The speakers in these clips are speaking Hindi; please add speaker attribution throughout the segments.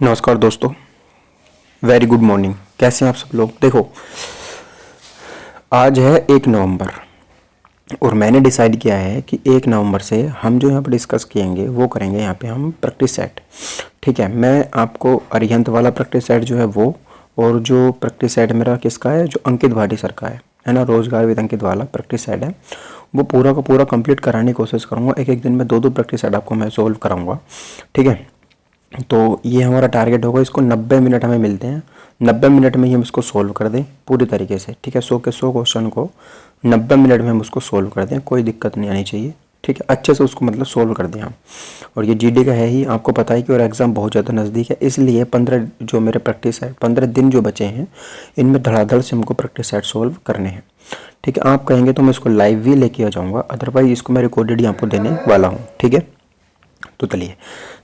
Speaker 1: नमस्कार दोस्तों, वेरी गुड मॉर्निंग। कैसे हैं आप सब लोग। देखो, आज है 1 नवंबर और मैंने डिसाइड किया है कि 1 नवंबर से हम जो यहाँ पर डिस्कस किएंगे वो करेंगे यहाँ पे हम प्रैक्टिस सेट। ठीक है, मैं आपको अरिहंत वाला प्रैक्टिस सेट जो है वो, और जो प्रैक्टिस सेट मेरा किसका है, जो अंकित भाटी सर का है ना, रोजगार विद अंकित वाला प्रैक्टिस सेट है, वो पूरा का पूरा कंप्लीट कराने की कोशिश करूँगा। एक एक दिन में 2-2 प्रैक्टिस सेट आपको मैं सोल्व कराऊँगा। ठीक है, तो ये हमारा टारगेट होगा। इसको 90 मिनट हमें मिलते हैं, 90 मिनट में ही हम इसको सोल्व कर दें पूरी तरीके से। ठीक है, 100 के 100 क्वेश्चन को 90 मिनट में हम उसको सोल्व कर दें, कोई दिक्कत नहीं आनी चाहिए। ठीक है, अच्छे से उसको मतलब सोल्व कर दें हम। और ये जीडी का है ही, आपको पता है कि और एग्ज़ाम बहुत ज़्यादा नज़दीक है, इसलिए 15 जो मेरे प्रैक्टिस सेट 15 दिन जो बचे हैं इनमें धड़ाधड़ से हमको प्रैक्टिस सेट सोल्व करने हैं। ठीक है, आप कहेंगे तो मैं इसको लाइव भी लेके आ जाऊँगा, अदरवाइज इसको मैं रिकॉर्डेड ही आपको देने वाला हूँ। ठीक है, तो चलिए,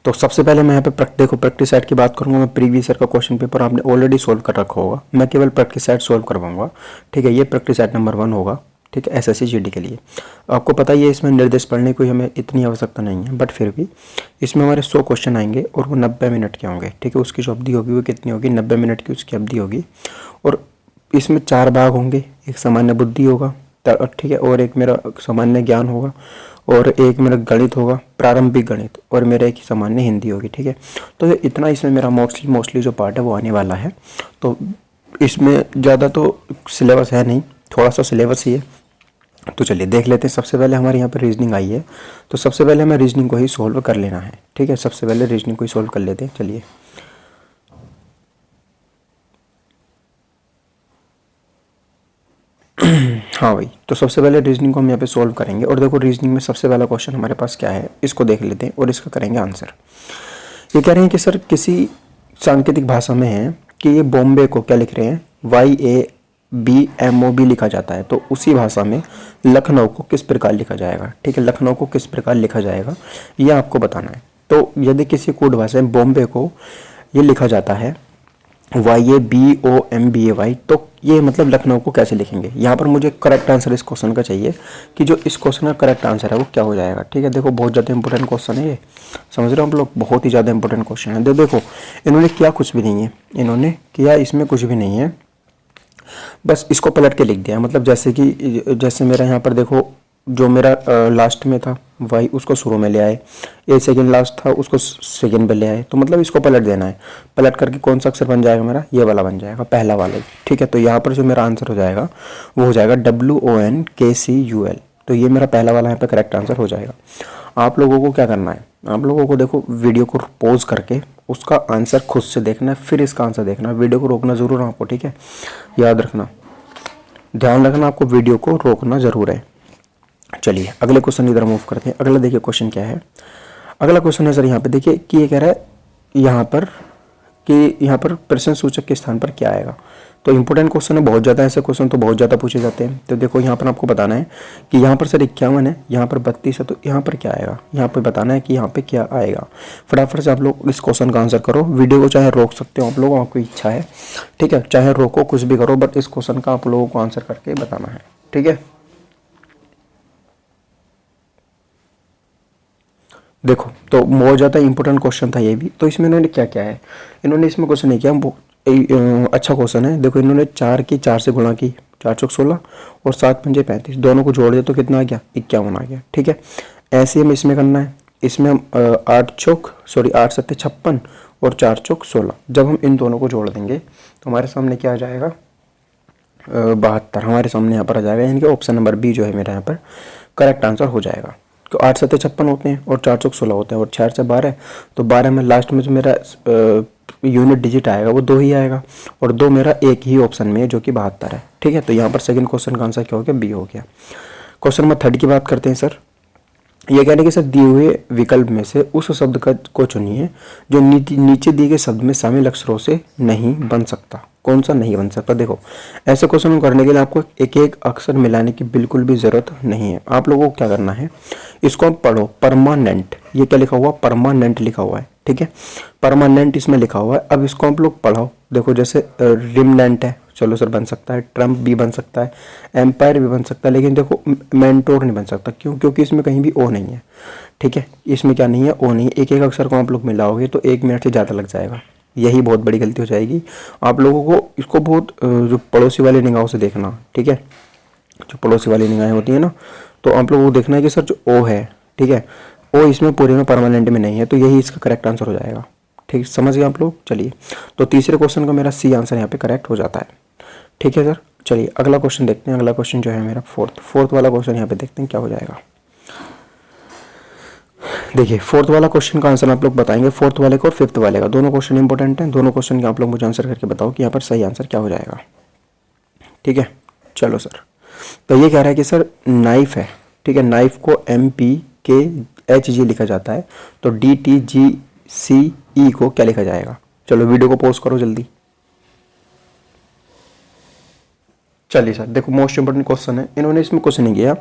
Speaker 1: तो सबसे पहले मैं यहाँ पे देखो प्रैक्टिस सेट की बात करूँगा। मैं प्रीवियस ईयर का क्वेश्चन पेपर आपने ऑलरेडी सोल्व कर रखा होगा, मैं केवल प्रैक्टिस सेट सोल्व करवाऊंगा। ठीक है, ये प्रैक्टिस सेट नंबर 1 होगा। ठीक है, एसएससी जीडी के लिए। आपको पता ही है इसमें निर्देश पढ़ने की हमें इतनी आवश्यकता नहीं है, बट फिर भी इसमें हमारे 100 क्वेश्चन आएंगे और वो 90 मिनट के होंगे। ठीक है, उसकी जो अवधि होगी वो कितनी होगी, 90 मिनट की उसकी अवधि होगी। और इसमें 4 भाग होंगे, एक सामान्य बुद्धि होगा, ठीक है, और एक मेरा सामान्य ज्ञान होगा, और एक मेरा गणित होगा, प्रारंभिक गणित, और मेरा एक सामान्य हिंदी होगी। ठीक है, तो ये इतना इसमें मेरा मोस्टली जो पार्ट है वो आने वाला है। तो इसमें ज़्यादा तो सिलेबस है नहीं, थोड़ा सा सिलेबस ही है। तो चलिए देख लेते हैं। सबसे पहले हमारे यहाँ पर रीजनिंग आई है, तो सबसे पहले हमें रीजनिंग को ही सोल्व कर लेना है। ठीक है, सबसे पहले रीजनिंग को ही सोल्व कर लेते हैं। चलिए, हाँ भाई, तो सबसे पहले रीजनिंग को हम यहाँ पे सोल्व करेंगे। और देखो, रीजनिंग में सबसे पहला क्वेश्चन हमारे पास क्या है, इसको देख लेते हैं और इसका करेंगे आंसर। ये कह रहे हैं कि सर किसी सांकेतिक भाषा में है कि ये बॉम्बे को क्या लिख रहे हैं, YABMOB लिखा जाता है, तो उसी भाषा में लखनऊ को किस प्रकार लिखा जाएगा। ठीक है, लखनऊ को किस प्रकार लिखा जाएगा ये आपको बताना है। तो यदि किसी कोड भाषा में बॉम्बे को ये लिखा जाता है YABOMBAY, तो ये मतलब लखनऊ को कैसे लिखेंगे। यहाँ पर मुझे करेक्ट आंसर इस क्वेश्चन का चाहिए कि जो इस क्वेश्चन का करेक्ट आंसर है वो क्या हो जाएगा। ठीक है, देखो बहुत ज़्यादा इंपॉर्टेंट क्वेश्चन है ये, समझ रहे हो आप लोग, बहुत ही ज़्यादा इंपॉर्टेंट क्वेश्चन है। देखो इन्होंने किया कुछ भी नहीं है, इन्होंने किया इसमें कुछ भी नहीं है, बस इसको पलट के लिख दिया। मतलब जैसे मेरा यहाँ पर देखो, जो मेरा लास्ट में था वाई उसको शुरू में ले आए, ए सेकंड लास्ट था उसको सेकंड पे ले आए, तो मतलब इसको पलट देना है। पलट करके कौन सा अक्षर बन जाएगा मेरा, ये वाला बन जाएगा, पहला वाला। ठीक है, तो यहाँ पर जो मेरा आंसर हो जाएगा वो हो जाएगा WONKCUL। तो ये मेरा पहला वाला यहाँ पे करेक्ट आंसर हो जाएगा। आप लोगों को क्या करना है, आप लोगों को देखो वीडियो को पॉज करके उसका आंसर खुद से देखना है, फिर इसका आंसर देखना है। वीडियो को रोकना जरूर है आपको। ठीक है, याद रखना, ध्यान रखना, आपको वीडियो को रोकना जरूर है। चलिए अगले क्वेश्चन इधर मूव करते हैं। अगला देखिए क्वेश्चन क्या है। अगला क्वेश्चन है सर यहाँ पे देखिए कि ये कह रहा है यहाँ पर प्रश्न सूचक के स्थान पर क्या आएगा। तो इंपॉर्टेंट क्वेश्चन है, बहुत ज़्यादा ऐसे क्वेश्चन तो बहुत ज़्यादा पूछे जाते हैं। तो देखो यहाँ पर आपको बताना है कि यहाँ पर सर 51 है, यहाँ पर 32 है, तो यहाँ पर क्या आएगा, यहाँ पर बताना है कि यहाँ पे क्या आएगा। फटाफट से आप लोग इस क्वेश्चन का आंसर करो। वीडियो को चाहे रोक सकते हो आप लोग, आपकी इच्छा है। ठीक है, चाहे रोको, कुछ भी करो, बट इस क्वेश्चन का आप लोगों को आंसर करके बताना है। ठीक है, देखो तो बहुत ज़्यादा इंपॉर्टेंट क्वेश्चन था ये भी। तो इसमें इन्होंने क्या क्या है, इन्होंने इसमें क्वेश्चन नहीं किया, अच्छा क्वेश्चन है। देखो इन्होंने 4 की 4 से गुणा की, 4 चौक 16 और 7 पंजे 35, दोनों को जोड़ दिया तो कितना आ गया, 51 आ गया। ठीक है, ऐसे हम इसमें करना है। इसमें हम 8 सत्ते 56 और 4 चौक 16, जब हम इन दोनों को जोड़ देंगे तो हमारे सामने क्या आ जाएगा, 72 हमारे सामने यहाँ पर आ जाएगा। यानी कि ऑप्शन नंबर बी जो है मेरा यहाँ पर करेक्ट आंसर हो जाएगा। तो 8 सत्ते 56 होते हैं और 4 चौक 16 होते हैं और 4 से 12, तो 12 में लास्ट में जो मेरा यूनिट डिजिट आएगा वो 2 ही आएगा, और 2 मेरा एक ही ऑप्शन में है जो कि 72 है। ठीक है, तो यहाँ पर सेकंड क्वेश्चन का आंसर क्या हो गया, बी हो गया। क्वेश्चन नंबर 3 की बात करते हैं सर। ये कहने कि सर दिए हुए विकल्प में से उस शब्द को चुनिए जो नीचे दिए गए शब्द में शामिल अक्षरों से नहीं बन सकता। कौन सा नहीं बन सकता। देखो ऐसे क्वेश्चन करने के लिए आपको एक एक अक्षर मिलाने की बिल्कुल भी जरूरत नहीं है। आप लोगों को क्या करना है, इसको आप पढ़ो। परमानेंट, ये क्या लिखा हुआ, परमानेंट लिखा हुआ है। ठीक है, परमानेंट इसमें लिखा हुआ है। अब इसको आप लोग पढ़ो। देखो जैसे रिमनेंट है, चलो सर बन सकता है, ट्रम्प भी बन सकता है, एम्पायर भी बन सकता है, लेकिन देखो मेंटोर नहीं बन सकता। क्यों, क्योंकि इसमें कहीं भी ओ नहीं है। ठीक है, इसमें क्या नहीं है, ओ नहीं है। एक एक अक्षर को आप लोग मिलाओगे तो 1 मिनट से ज़्यादा लग जाएगा। यही बहुत बड़ी गलती हो जाएगी। आप लोगों को इसको बहुत जो पड़ोसी वाली निगाहों से देखना, ठीक है, जो पड़ोसी वाली निगाहें होती है ना, तो आप लोगों को देखना है कि सर जो ओ है, ठीक है, ओ इसमें पूरे में परमानेंट में नहीं है, तो यही इसका करेक्ट आंसर हो जाएगा। ठीक, समझ गए आप लोग। चलिए, तो तीसरे क्वेश्चन का मेरा सी आंसर यहाँ पे करेक्ट हो जाता है। ठीक है सर, चलिए अगला क्वेश्चन देखते हैं। अगला क्वेश्चन जो है मेरा फोर्थ वाला क्वेश्चन यहाँ पे देखते हैं क्या हो जाएगा। देखिए, फोर्थ वाला क्वेश्चन का आंसर आप लोग बताएंगे, फोर्थ वाले का और फिफ्थ वाले का, दोनों क्वेश्चन इंपॉर्टेंट हैं। दोनों क्वेश्चन के आप लोग मुझे आंसर करके बताओ कि यहाँ पर सही आंसर क्या हो जाएगा। ठीक है, चलो सर, तो ये कह रहा है कि सर नाइफ है, ठीक है, नाइफ को MPKHG लिखा जाता है, तो DTGCE को क्या लिखा जाएगा। चलो वीडियो को पॉज करो जल्दी। चलिए सर, देखो मोस्ट इंपोर्टेंट क्वेश्चन है, इन्होंने इसमें कुछ नहीं किया।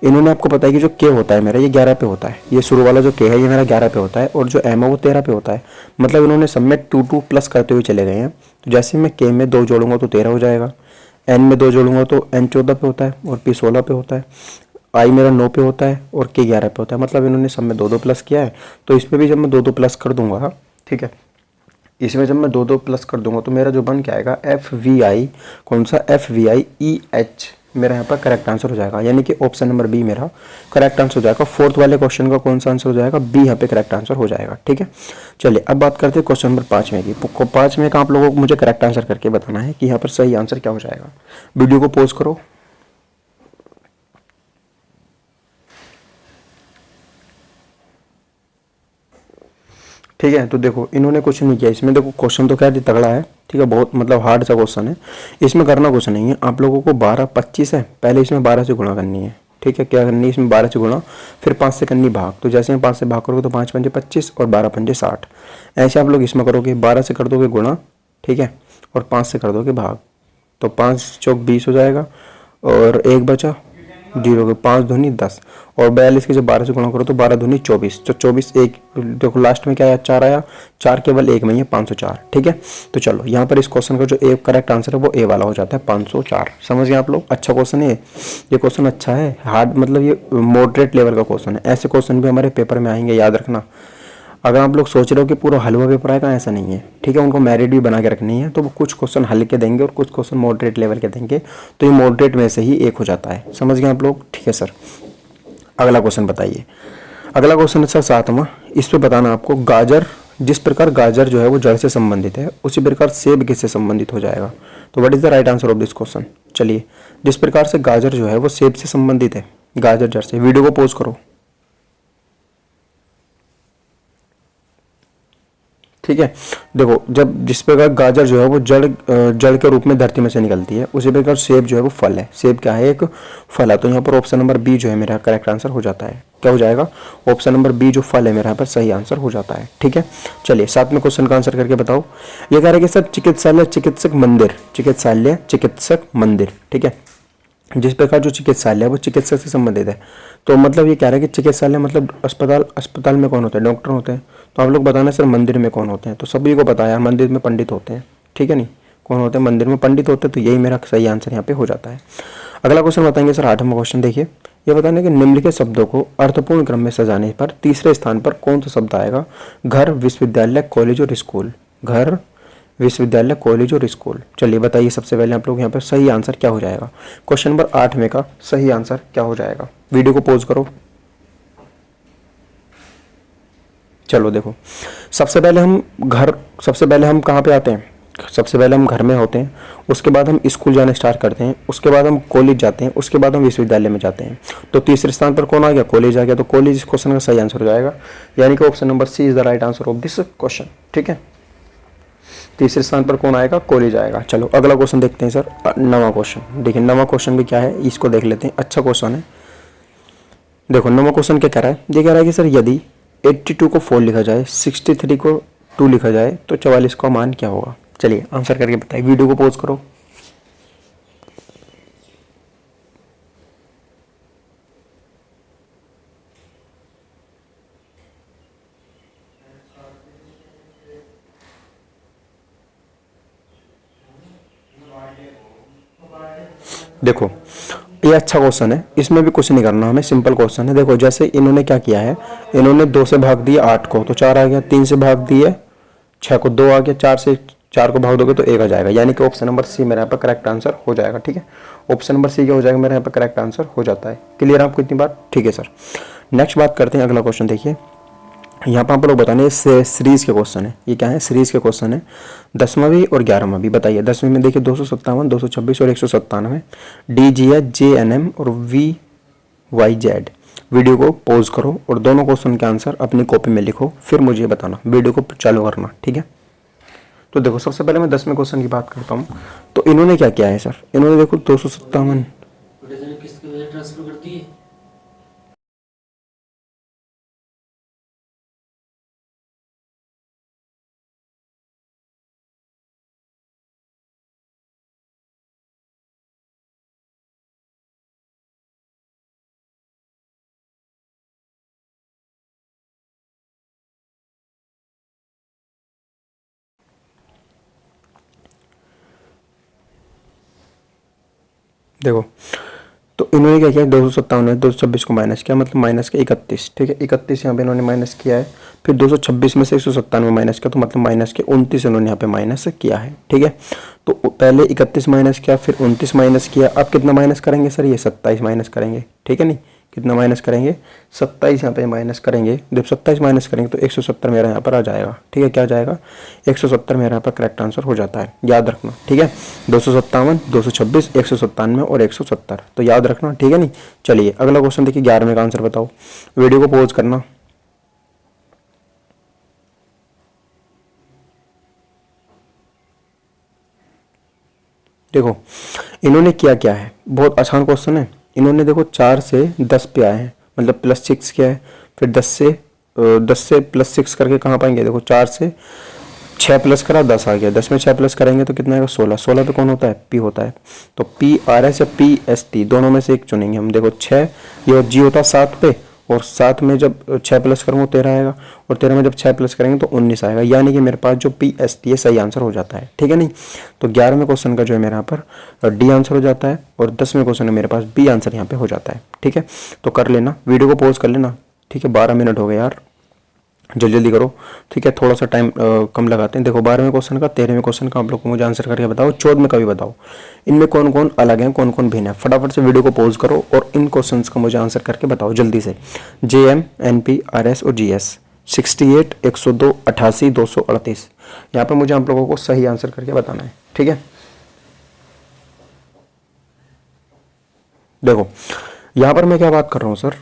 Speaker 1: इन्होंने आपको पता है कि जो के होता है मेरा, ये 11 पे होता है, ये शुरू वाला जो के है ये मेरा 11 पे होता है, और जो एम है वो 13 पे होता है। मतलब इन्होंने सब में 2 प्लस करते हुए चले गए हैं। तो जैसे मैं के में 2 जोड़ूंगा तो 13 हो जाएगा, एन में 2 जोड़ूंगा तो एन 14 पे होता है, और पी 16 पे होता है, आई मेरा 9 पे होता है, और के 11 पे होता है। मतलब इन्होंने सब में 2 प्लस किया है। तो इस पर भी जब मैं 2 प्लस कर दूंगा, ठीक है, इसमें जब मैं 2 प्लस कर दूंगा तो मेरा जो बन के आएगा FVI, कौन सा FVIEH, मेरा यहाँ पर करेक्ट आंसर हो जाएगा। यानी कि ऑप्शन नंबर बी मेरा करेक्ट आंसर हो जाएगा। फोर्थ वाले क्वेश्चन का कौन सा आंसर हो जाएगा, बी यहाँ पे करेक्ट आंसर हो जाएगा। ठीक है, चलिए अब बात करते हैं क्वेश्चन नंबर 5 की। 5 का आप लोगों को मुझे करेक्ट आंसर करके बताना है कि यहाँ पर सही आंसर क्या हो जाएगा। वीडियो को पॉज करो। ठीक है, तो देखो इन्होंने कुछ नहीं किया इसमें। देखो क्वेश्चन तो क्या तगड़ा है, ठीक है, बहुत मतलब हार्ड सा क्वेश्चन है। इसमें करना कुछ नहीं है, आप लोगों को 12 25 है, पहले इसमें 12 से गुणा करनी है। ठीक है, क्या करनी है, इसमें 12 से गुणा, फिर 5 से करनी भाग। तो जैसे हम 5 से भाग करोगे तो 5 पंजे 25 और 12 पंजे 60। ऐसे आप लोग इसमें करोगे, 12 से कर दोगे गुणा, ठीक है, और 5 से कर दोगे भाग, तो 5 चौक 20 हो जाएगा, और 1 बचा 0 के 5 दूनी 10, और 42 के जब 12 से गुणा करो तो 12 दूनी 24, तो 24 एक, देखो लास्ट में क्या आया, 4 आया, 4 केवल एक में ही है, 504। ठीक है, तो चलो यहाँ पर इस क्वेश्चन का जो ए करेक्ट आंसर है वो ए वाला हो जाता है, 504। समझ गए आप लोग। अच्छा क्वेश्चन है ये क्वेश्चन अच्छा है, हार्ड मतलब ये मॉडरेट लेवल का क्वेश्चन है। ऐसे क्वेश्चन भी हमारे पेपर में आएंगे, याद रखना। अगर आप लोग सोच रहे हो कि पूरा हलवा पेपर आएगा, ऐसा नहीं है। ठीक है, उनको मेरिट भी बना के रखनी है, तो वो कुछ क्वेश्चन हल्के देंगे और कुछ क्वेश्चन मॉडरेट लेवल के देंगे, तो ये मॉडरेट में से ही एक हो जाता है। समझ गए आप लोग। ठीक है सर, अगला क्वेश्चन बताइए। अगला क्वेश्चन है सर 7वां। इस पर बताना आपको, गाजर, जिस प्रकार गाजर जो है वो जड़ से संबंधित है, उसी प्रकार सेब किससे संबंधित हो जाएगा। तो what is the right answer of this question. चलिए, जिस प्रकार से गाजर जो है वो सेब से संबंधित है, गाजर जड़ से। वीडियो को पॉज करो। ठीक है, देखो जब जिस प्रकार गाजर जो है वो जड़ के रूप में धरती में से निकलती है, उसी प्रकार सेब जो है वो फल है। सेब क्या है, एक फल है। तो यहाँ पर ऑप्शन नंबर बी जो है मेरा करेक्ट आंसर हो जाता है। क्या हो जाएगा, ऑप्शन नंबर बी जो फल है मेरा यहाँ पर सही आंसर हो जाता है। ठीक है, चलिए 7वें क्वेश्चन का आंसर करके बताओ। ये कह रहा है कि सर चिकित्सालय चिकित्सक मंदिर, चिकित्सालय चिकित्सक मंदिर, ठीक है, जिस प्रकार जो चिकित्सालय है वो चिकित्सक से संबंधित है। तो मतलब ये कह रहा है कि चिकित्सालय मतलब अस्पताल, अस्पताल में कौन होते हैं, डॉक्टर होते हैं। तो आप लोग बताना सर मंदिर में कौन होते हैं। तो सभी को पता है यार, मंदिर में पंडित होते हैं। ठीक है, नहीं कौन होते हैं, मंदिर में पंडित होते हैं। तो यही मेरा सही आंसर यहाँ पे हो जाता है। अगला क्वेश्चन बताएंगे सर 8वां क्वेश्चन। देखिए, ये बताना कि निम्नलिखित शब्दों को अर्थपूर्ण क्रम में सजाने पर तीसरे स्थान पर कौन सा शब्द आएगा। घर, विश्वविद्यालय, कॉलेज और स्कूल। घर, विश्वविद्यालय, कॉलेज और स्कूल। चलिए बताइए सबसे पहले आप लोग यहाँ पर सही आंसर क्या हो जाएगा। क्वेश्चन नंबर 8 में का सही आंसर क्या हो जाएगा। वीडियो को पॉज करो। चलो देखो, सबसे पहले हम कहाँ पे आते हैं, सबसे पहले हम घर में होते हैं, उसके बाद हम स्कूल जाना स्टार्ट करते हैं, उसके बाद हम कॉलेज जाते हैं, उसके बाद हम विश्वविद्यालय में जाते हैं। तो तीसरे स्थान पर कौन आ गया, कॉलेज आ गया। तो कॉलेज इस क्वेश्चन का सही आंसर हो जाएगा, यानी कि option number C is the right answer of this question. ठीक है, तीसरे स्थान पर कौन आएगा, कॉलेज आएगा। चलो अगला क्वेश्चन देखते हैं सर, 9वां क्वेश्चन। देखिए 9वां क्वेश्चन भी क्या है, इसको देख लेते हैं। अच्छा क्वेश्चन है। देखो 9वां क्वेश्चन क्या कह रहा है, ये कह रहा है कि सर यदि 82 को 4 लिखा जाए, 63 को 2 लिखा जाए, तो 44 का मान क्या होगा। चलिए आंसर करके बताइए। वीडियो को पॉज करो। देखो ये अच्छा क्वेश्चन है, इसमें भी कुछ नहीं करना हमें, सिंपल क्वेश्चन है। देखो जैसे इन्होंने क्या किया है, इन्होंने 2 से भाग दिया 8 को, तो 4 आ गया। 3 से भाग दिए 6 को 2 आ गया, 4 से 4 को भाग दोगे तो 1 आ जाएगा, यानी कि ऑप्शन नंबर सी मेरे यहाँ पर करेक्ट आंसर हो जाएगा। ठीक है, ऑप्शन नंबर सी क्या हो जाएगा मेरे यहाँ पर करेक्ट आंसर हो जाता है। क्लियर आपको इतनी बात? ठीक है सर। नेक्स्ट बात करते हैं, अगला क्वेश्चन देखिए। यहाँ पर आप लोग बताने सीरीज के क्वेश्चन है, ये क्या है, सीरीज के क्वेश्चन है। 10वीं और 11वीं बताइए। 10वीं में देखिए 257, 226 और 197, DGH, JNM और VYZ। वीडियो को पॉज करो और दोनों क्वेश्चन के आंसर अपनी कॉपी में लिखो, फिर मुझे बताना, वीडियो को चालू करना। ठीक है, तो देखो सबसे पहले मैं 10वें क्वेश्चन की बात करता हूँ। तो इन्होंने क्या किया है सर, इन्होंने देखो 257
Speaker 2: ट्रांसफर कर दिए।
Speaker 1: देखो, तो इन्होंने क्या किया, 257 में 226 को माइनस किया, मतलब माइनस के 31। ठीक है, 31 यहाँ पे इन्होंने माइनस किया है, फिर 226 में से 197 माइनस किया, तो मतलब माइनस के 29 इन्होंने यहाँ पे माइनस किया है। ठीक है, तो पहले 31 माइनस किया, फिर 29 माइनस किया, अब कितना माइनस करेंगे सर, ये 27 माइनस करेंगे। ठीक है, नहीं कितना माइनस करेंगे, 27 यहाँ पे माइनस करेंगे। जब 27 माइनस करेंगे तो 170 मेरा यहाँ पर आ जाएगा। ठीक है, क्या आ जाएगा, 170 मेरा यहाँ पर करेक्ट आंसर हो जाता है, याद रखना। ठीक है, 257, 226, 197 और 170, तो याद रखना। ठीक है, नहीं चलिए अगला क्वेश्चन देखिए, 11वें का आंसर बताओ। वीडियो को पॉज करना। देखो इन्होंने किया क्या है, बहुत आसान क्वेश्चन है। इन्होंने देखो 4 से 10 पे आए हैं, मतलब +6 किया है, फिर 10 से +6 करके कहाँ पाएंगे, देखो 4 से 6 प्लस करा 10 आ गया, 10 में 6 प्लस करेंगे तो कितना आएगा, 16। 16 पे कौन होता है, P होता है। तो PRS या PST दोनों में से एक चुनेंगे हम। देखो 6 ये G होता है 7 पे, और 7 में जब 6 प्लस करूँगा 13 आएगा, और 13 में जब 6 प्लस करेंगे तो 19 आएगा, यानी कि मेरे पास जो PST है सही आंसर हो जाता है। ठीक है, नहीं तो 11वें क्वेश्चन का जो है मेरे यहाँ पर D आंसर हो जाता है, और 10वें क्वेश्चन में मेरे पास B आंसर यहाँ पे हो जाता है। ठीक है, तो कर लेना, वीडियो को पॉज कर लेना। ठीक है, 12 मिनट हो गए यार, जल्दी जल्दी करो। ठीक है, थोड़ा सा टाइम कम लगाते हैं। देखो 12वें क्वेश्चन का, 13वें क्वेश्चन का आप लोग को मुझे आंसर करके बताओ, 14वें का भी बताओ, इनमें कौन कौन अलग हैं, कौन कौन भिन्न है। फटाफट से वीडियो को पॉज करो और इन क्वेश्चंस का मुझे आंसर करके बताओ जल्दी से। JM, NP, RS और GS 68, 102, 88, 238, यहाँ पर मुझे आप लोगों को सही आंसर करके बताना है। ठीक है, देखो यहाँ पर मैं क्या बात कर रहा हूँ सर,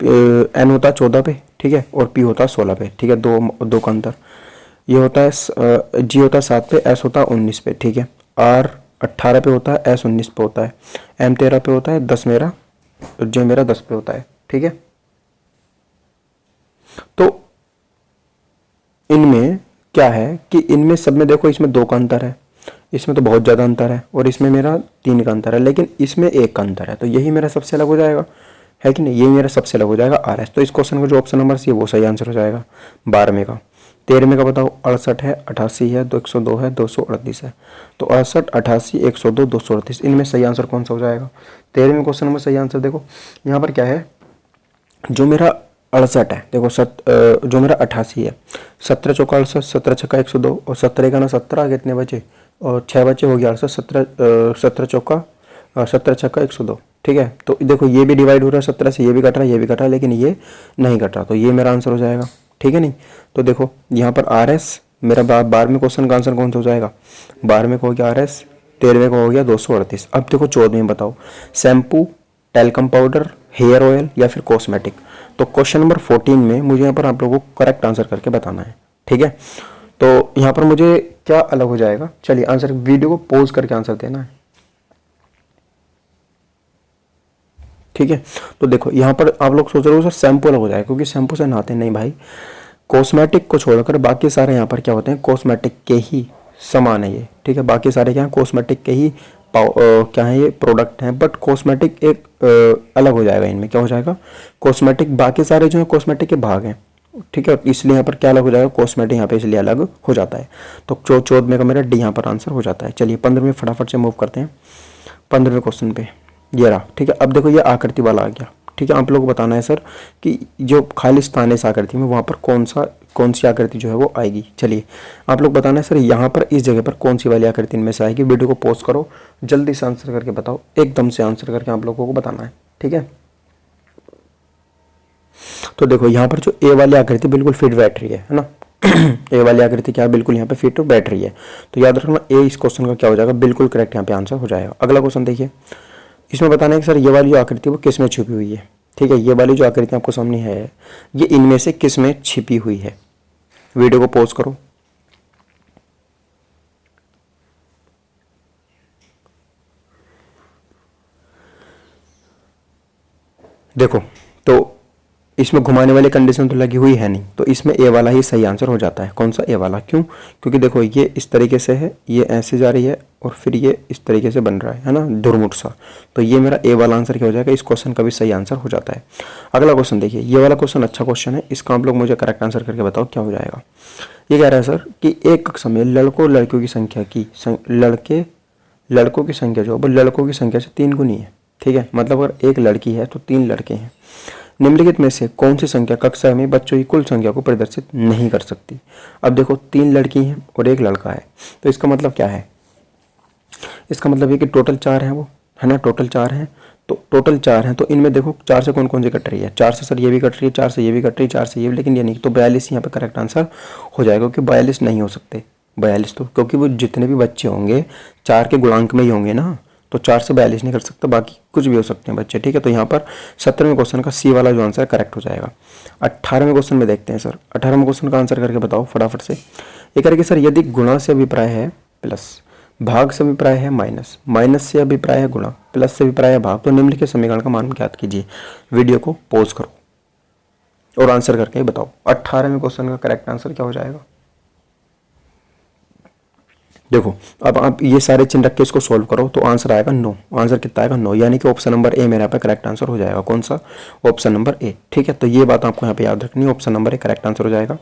Speaker 1: N होता है 14 पे, ठीक है, और P होता है 16 पे। ठीक है, दो का अंतर। ये होता है G होता है 7 पे, S होता है 19 पे। ठीक है, R 18 पे होता है, S 19 पे होता है, M 13 पे होता है, 10 मेरा, J मेरा 10 पे होता है। ठीक है, तो इनमें क्या है कि इनमें सब में देखो, इसमें 2 का अंतर है, इसमें तो बहुत ज़्यादा अंतर है, और इसमें मेरा 3 का अंतर है, लेकिन इसमें 1 का अंतर है, तो यही मेरा सबसे अलग हो जाएगा, है कि नहीं, ये मेरा सबसे अलग हो जाएगा RS। तो इस क्वेश्चन का जो ऑप्शन नंबर सी है वो सही आंसर हो जाएगा। 12वें का, 13वें का बताओ। 68 है, 88 है, 102 है, 238 है। तो 68, 88, 102, 238, इनमें सही आंसर कौन सा हो जाएगा। 13वें क्वेश्चन में सही आंसर देखो यहाँ पर क्या है, जो मेरा 68 है, देखो जो मेरा 88 है, 17 चौका 68, 17 छक्का 102, और 17 का ना 17 कितने बचे, और 6 बचे, हो गया 68, 17 चौका 17 छक्का 102। ठीक है, तो देखो ये भी डिवाइड हो रहा है 17 से, ये भी कट रहा है, ये भी कट रहा है, लेकिन ये नहीं कट रहा, तो ये मेरा आंसर हो जाएगा। ठीक है, नहीं तो देखो यहाँ पर RS मेरा 12वें क्वेश्चन का आंसर कौन सा हो जाएगा, 12वें को हो गया RS, 13वें को हो गया 238। अब देखो 14वें बताओ, shampoo, talcum powder, hair oil या फिर कॉस्मेटिक। तो क्वेश्चन नंबर 14 में मुझे यहाँ पर आप लोगों को करेक्ट आंसर करके बताना है। ठीक है, तो यहाँ पर मुझे क्या अलग हो जाएगा, चलिए आंसर, वीडियो को पॉज करके आंसर देना है। ठीक है, तो देखो यहाँ पर आप लोग सोच रहे हो सर शैम्पू अलग हो जाएगा, क्योंकि शैम्पू से नहाते नहीं भाई, कॉस्मेटिक को छोड़कर बाकी सारे यहाँ पर क्या होते हैं, कॉस्मेटिक के ही सामान है ये। ठीक है, बाकी सारे क्या हैं, कॉस्मेटिक के ही क्या है, ये प्रोडक्ट हैं, बट कॉस्मेटिक एक अलग हो जाएगा, इनमें क्या हो जाएगा, कॉस्मेटिक, बाकी सारे जो है कॉस्मेटिक के भाग हैं। ठीक है, इसलिए यहाँ पर क्या अलग हो जाएगा, कॉस्मेटिक यहाँ पे इसलिए अलग हो जाता है। तो 14वें का मेरा D यहाँ पर आंसर हो जाता है। चलिए 15वें फटाफट से मूव करते हैं, 15वें क्वेश्चन पे ये रहा। ठीक है, अब देखो ये आकृति वाला आ गया। ठीक है, आप लोगों को बताना है सर कि जो खाली स्थान है इस आकृति में वहाँ पर कौन सी आकृति जो है वो आएगी। चलिए आप लोग बताना है सर यहाँ पर इस जगह पर कौन सी वाली आकृति इनमें से आएगी। वीडियो को पॉज करो, जल्दी से आंसर करके बताओ, एकदम से आंसर करके आप लोगों को बताना है, ठीक है। तो देखो यहाँ पर जो ए वाली आकृति बिल्कुल फिट बैठ रही है ना ए वाली आकृति क्या बिल्कुल यहाँ पे फिट बैठ रही है। तो याद रखना ए इस क्वेश्चन का क्या हो जाएगा, बिल्कुल करेक्ट यहाँ पे आंसर हो जाएगा। अगला क्वेश्चन देखिए, इसमें बताना है कि सर ये वाली जो आकृति वो किस में छुपी हुई है। ठीक है, ये वाली जो आकृति आपको सामने है ये इनमें से किस में छिपी हुई है। वीडियो को पॉज करो। देखो तो इसमें घुमाने वाली कंडीशन तो लगी हुई है नहीं, तो इसमें ए वाला ही सही आंसर हो जाता है। कौन सा, ए वाला। क्यों, क्योंकि देखो ये इस तरीके से है, ये ऐसे जा रही है और फिर ये इस तरीके से बन रहा है ना, धुरमुट सा। तो ये मेरा ए वाला आंसर क्या हो जाएगा, इस क्वेश्चन का भी सही आंसर हो जाता है। अगला क्वेश्चन देखिए, ये वाला क्वेश्चन अच्छा क्वेश्चन है, इसका आप लोग मुझे करेक्ट आंसर करके बताओ क्या हो जाएगा। ये कह रहा है सर कि एक कक्षा में लड़कों और लड़कियों की संख्या लड़कों की संख्या जो है वो लड़कों की संख्या से 3 गुनी है। ठीक है, मतलब अगर एक लड़की है तो 3 लड़के हैं। निम्नलिखित में से कौन सी संख्या कक्षा में बच्चों की कुल संख्या को प्रदर्शित नहीं कर सकती। अब देखो 3 लड़की हैं और 1 लड़का है, तो इसका मतलब क्या है, इसका मतलब ये कि टोटल 4 हैं वो, है ना, टोटल 4 हैं। तो टोटल 4 हैं, तो इनमें देखो 4 से कौन कौन सी कट रही है, 4 से सर ये भी कट रही है, 4 से ये भी कट रही है, 4 से ये भी, लेकिन ये नहीं। तो 42 यहाँ पे करेक्ट आंसर हो जाएगा, क्योंकि 42 नहीं हो सकते। 42 तो क्योंकि वो जितने भी बच्चे होंगे 4 के गुणांक में ही होंगे ना, तो 4 से 42 नहीं कर सकता, बाकी कुछ भी हो सकते हैं बच्चे। ठीक है, तो यहाँ पर 17वें क्वेश्चन का सी वाला जो आंसर करेक्ट हो जाएगा। 18वें क्वेश्चन में देखते हैं सर, 18वें क्वेश्चन का आंसर करके बताओ फटाफट से। ये करेंगे सर, यदि गुणा से अभिप्राय है प्लस, भाग से अभिप्राय है माइनस, माइनस से अभिप्राय है गुणा, प्लस से अभिप्राय है भाग, तो निम्नलिखित समीकरण का मान ज्ञात कीजिए। वीडियो को पॉज करो और आंसर करके बताओ 18वें क्वेश्चन का करेक्ट आंसर क्या हो जाएगा। देखो अब आप ये सारे चिन्ह रख के इसको सॉल्व करो तो आंसर आएगा 9। आंसर कितना आएगा 9, यानी कि ऑप्शन नंबर ए मेरे यहाँ पे करेक्ट आंसर हो जाएगा। कौन सा, ऑप्शन नंबर ए। ठीक है, तो ये बात आपको यहाँ पे याद रखनी है, option number A correct answer हो जाएगा।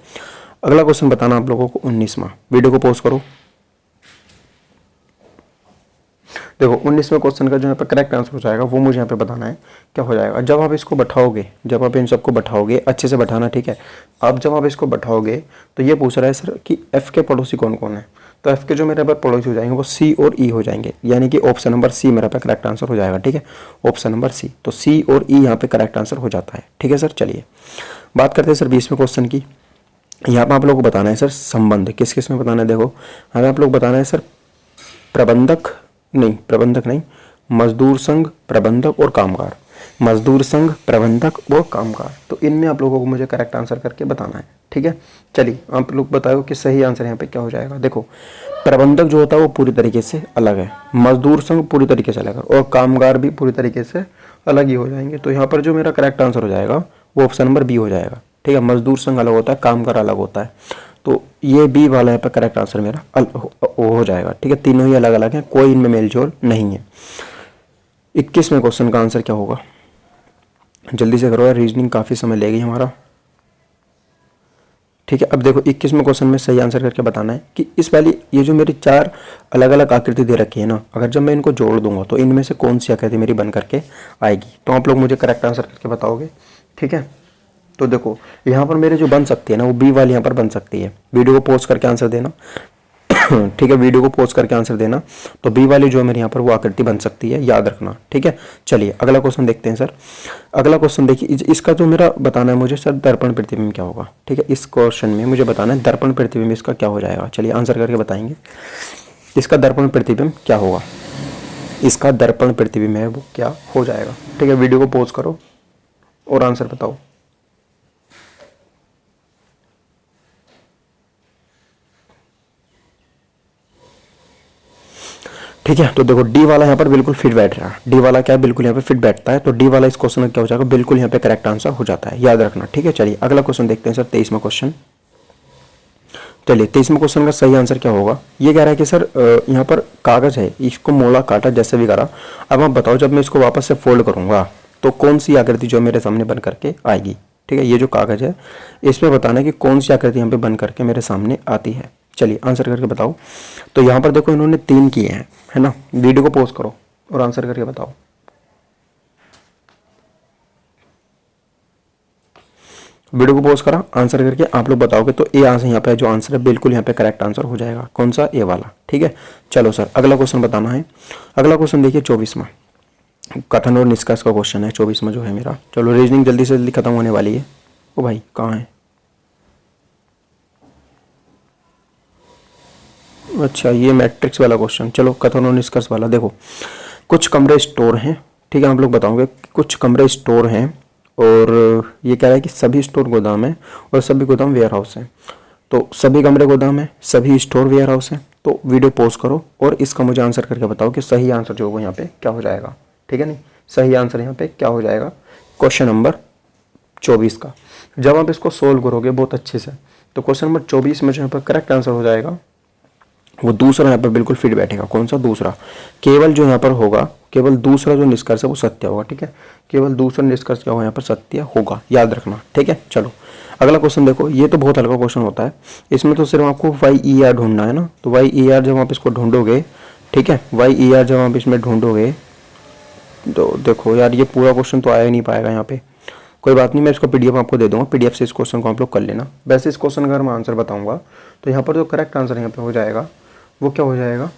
Speaker 1: अगला क्वेश्चन बताना आप लोगों को 19वां। वीडियो को पॉज करो। देखो 19वें क्वेश्चन का जो यहाँ पे करेक्ट आंसर हो जाएगा वो मुझे यहाँ पे बताना है क्या हो जाएगा। जब आप इसको बैठाओगे, जब आप इन सबको बैठाओगे, अच्छे से बैठाना, ठीक है। अब जब आप इसको बैठाओगे तो ये पूछ रहा है सर कि एफ के पड़ोसी कौन कौन है। तो एफ के जो मेरे पास पड़ोसी हो जाएंगे वो सी और ई हो जाएंगे, यानी कि ऑप्शन नंबर सी मेरा पे करेक्ट आंसर हो जाएगा। ठीक है, ऑप्शन नंबर सी, तो सी और ई यहाँ पे करेक्ट आंसर हो जाता है। ठीक है सर, चलिए बात करते हैं सर 20वें क्वेश्चन की। यहाँ पे आप लोग को बताना है सर संबंध किस किस में बताना है। देखो हमें आप लोग बताना है सर प्रबंधक नहीं, मजदूर संघ, प्रबंधक और कामगार, मजदूर संघ, प्रबंधक और कामगार। तो इनमें आप लोगों को मुझे करेक्ट आंसर करके बताना है। ठीक है, चलिए आप लोग बताओ कि सही आंसर यहाँ पे क्या हो जाएगा। देखो प्रबंधक जो होता है वो पूरी तरीके से अलग है, मजदूर संघ पूरी तरीके से अलग है और कामगार भी पूरी तरीके से अलग ही हो जाएंगे। तो यहाँ पर जो मेरा करेक्ट आंसर हो जाएगा वो ऑप्शन नंबर बी हो जाएगा। ठीक है, मजदूर संघ अलग होता है, कामगार अलग होता है, तो ये बी वाला यहाँ पर करेक्ट आंसर मेरा हो जाएगा। ठीक है, तीनों ही अलग अलग हैं, कोई इनमें मेलजोल नहीं है। 21वें क्वेश्चन का आंसर क्या होगा, जल्दी से करो यार, रीजनिंग काफ़ी समय लेगी हमारा। ठीक है, अब देखो 21वें क्वेश्चन में सही आंसर करके बताना है कि इस वाली ये जो मेरी 4 अलग अलग आकृति दे रखी है ना, अगर जब मैं इनको जोड़ दूंगा तो इनमें से कौन सी आकृति मेरी बन करके आएगी। तो आप लोग मुझे करेक्ट आंसर करके बताओगे। ठीक है, तो देखो यहाँ पर मेरे जो बन सकती है ना वो बी वाली यहाँ पर बन सकती है। वीडियो को पॉज करके आंसर देना ठीक है, वीडियो को पॉज करके आंसर देना। तो बी वाली जो मेरे यहाँ पर वो आकृति बन सकती है, याद रखना। ठीक है, चलिए अगला क्वेश्चन देखते हैं सर। अगला क्वेश्चन देखिए, इसका जो मेरा बताना है मुझे सर दर्पण प्रतिबिंब क्या होगा। ठीक है, इस क्वेश्चन में मुझे बताना है दर्पण प्रतिबिंब इसका क्या हो जाएगा। चलिए आंसर करके बताएंगे इसका दर्पण प्रतिबिंब क्या होगा। इसका दर्पण प्रतिबिंब है वो क्या हो जाएगा। ठीक है, वीडियो को पॉज करो और आंसर बताओ। ठीक है, तो देखो डी वाला यहाँ पर बिल्कुल फिट बैठ रहा है। डी वाला क्या है, बिल्कुल यहाँ पे फिट बैठता है। तो डी वाला इस क्वेश्चन में क्या हो जाएगा, बिल्कुल यहाँ पे करेक्ट आंसर हो जाता है, याद रखना। ठीक है, चलिए अगला क्वेश्चन देखते हैं सर 23वां क्वेश्चन। चलिए 23वें क्वेश्चन का सही आंसर क्या होगा। ये कह रहा है कि सर यहाँ पर कागज है, इसको मोड़ा काटा जैसे भी करा। अब आप बताओ जब मैं इसको वापस से फोल्ड करूंगा तो कौन सी आकृति जो मेरे सामने बन करके आएगी। ठीक है, ये जो कागज है इसमें बताना है कि कौन सी आकृति यहाँ पे बन करके मेरे सामने आती है। चलिए आंसर करके बताओ। तो यहाँ पर देखो इन्होंने 3 किए हैं, है ना। वीडियो को पॉज करो और आंसर करके बताओ। वीडियो को पॉज करा, आंसर करके आप लोग बताओगे तो ए आंसर यहाँ पे जो आंसर है बिल्कुल यहाँ पे करेक्ट आंसर हो जाएगा। कौन सा? ए वाला। ठीक है, चलो सर अगला क्वेश्चन बताना है। अगला क्वेश्चन देखिए 24वां कथन और निष्कर्ष का क्वेश्चन है 24वां जो है मेरा। चलो रीजनिंग जल्दी से जल्दी खत्म होने वाली है। ओ भाई कहाँ है? अच्छा ये मैट्रिक्स वाला क्वेश्चन। चलो कथन और निष्कर्ष वाला देखो। कुछ कमरे स्टोर हैं, ठीक है, हम लोग बताओगे कुछ कमरे स्टोर हैं और ये कह रहा है कि सभी स्टोर गोदाम है और सभी गोदाम वेयर हाउस है। तो सभी कमरे गोदाम है, सभी स्टोर वेयर हाउस है। तो वीडियो पॉज करो और इसका मुझे आंसर करके बताओ कि सही आंसर जो होगा यहाँ पे क्या हो जाएगा। ठीक है, नहीं सही आंसर यहाँ पे क्या हो जाएगा क्वेश्चन नंबर 24 का। जब आप इसको सोल्व करोगे बहुत अच्छे से तो क्वेश्चन नंबर 24 में जो यहाँ पर करेक्ट आंसर हो जाएगा वो दूसरा यहाँ पर बिल्कुल फिट बैठेगा। कौन सा? दूसरा। केवल जो यहाँ पर होगा, केवल दूसरा जो निष्कर्ष है वो सत्य होगा। ठीक है, केवल दूसरा निष्कर्ष क्या होगा यहाँ पर? सत्य होगा, याद रखना। ठीक है, चलो अगला क्वेश्चन देखो। ये तो बहुत हल्का क्वेश्चन होता है, इसमें तो सिर्फ आपको वाई ई आर ढूंढना है ना। तो वाई ई आर जब आप इसको ढूंढोगे, ठीक है, वाई ई आर जब आप इसमें ढूंढोगे तो देखो यार ये पूरा क्वेश्चन तो आया ही नहीं पाएगा यहाँ पे। कोई बात नहीं, मैं इसको पीडीएफ आपको दे दूंगा, पीडीएफ से इस क्वेश्चन को आप लोग कर लेना। वैसे इस क्वेश्चन का अगर मैं आंसर बताऊंगा तो यहाँ पर जो करेक्ट आंसर यहाँ पे हो जाएगा वो क्या हो जाएगा?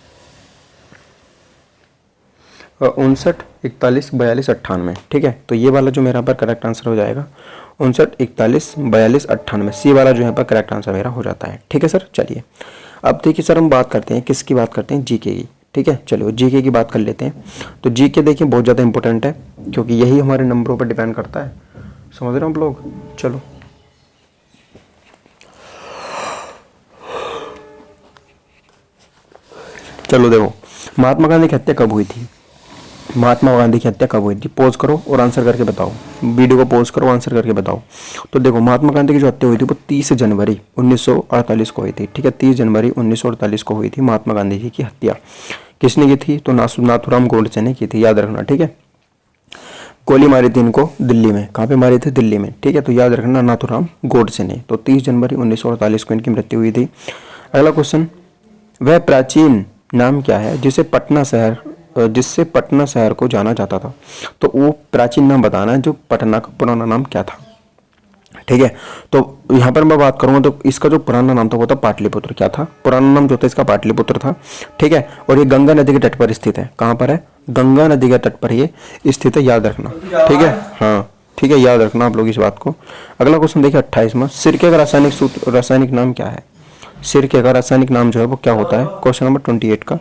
Speaker 1: 59, 41, 42, 98। ठीक है, तो ये वाला जो मेरा पर करेक्ट आंसर हो जाएगा 59, 41, 42, 98। सी वाला जो यहाँ पर करेक्ट आंसर मेरा हो जाता है। ठीक है सर, चलिए अब देखिए सर हम बात करते हैं किसकी बात करते हैं? जीके की। ठीक है, चलो जीके की बात कर लेते हैं। तो जीके देखिए बहुत ज़्यादा इंपॉर्टेंट है क्योंकि यही हमारे नंबरों पर डिपेंड करता है। समझ रहे हो आप लोग? चलो चलो देखो, महात्मा गांधी की हत्या कब हुई थी? महात्मा गांधी की हत्या कब हुई थी? पॉज करो और आंसर करके बताओ। वीडियो को पॉज करो, आंसर करके बताओ। तो देखो महात्मा गांधी की जो हत्या हुई थी वो 30 जनवरी 1948 को हुई थी। ठीक है, 30 जनवरी 1948 को हुई थी महात्मा गांधी जी की हत्या। किसने की थी? तो नाथूराम गोडसे ने की थी, याद रखना। ठीक है, गोली मारी थी इनको दिल्ली में। कहाँ पे मारी थी? दिल्ली में। ठीक है, तो याद रखना नाथूराम गोडसे ने। तो 30 जनवरी 1948 को इनकी मृत्यु हुई थी। अगला क्वेश्चन, वह प्राचीन नाम क्या है जिससे पटना शहर को जाना जाता था? तो वो प्राचीन नाम बताना है जो पटना का पुराना नाम क्या था। ठीक है, तो यहाँ पर मैं बात करूंगा तो इसका जो पुराना नाम था वो था पाटलिपुत्र। क्या था? पुराना नाम जो था इसका पाटलिपुत्र था। ठीक है, और ये गंगा नदी के तट पर स्थित है। कहाँ पर है? गंगा नदी के तट पर ये स्थित है, याद रखना। ठीक है, हाँ ठीक है, याद रखना आप लोग इस बात को। अगला क्वेश्चन देखिए 28वां, सिरके का रासायनिक नाम क्या है? सिरके का रासायनिक नाम जो है वो क्या होता है? क्वेश्चन नंबर 28 का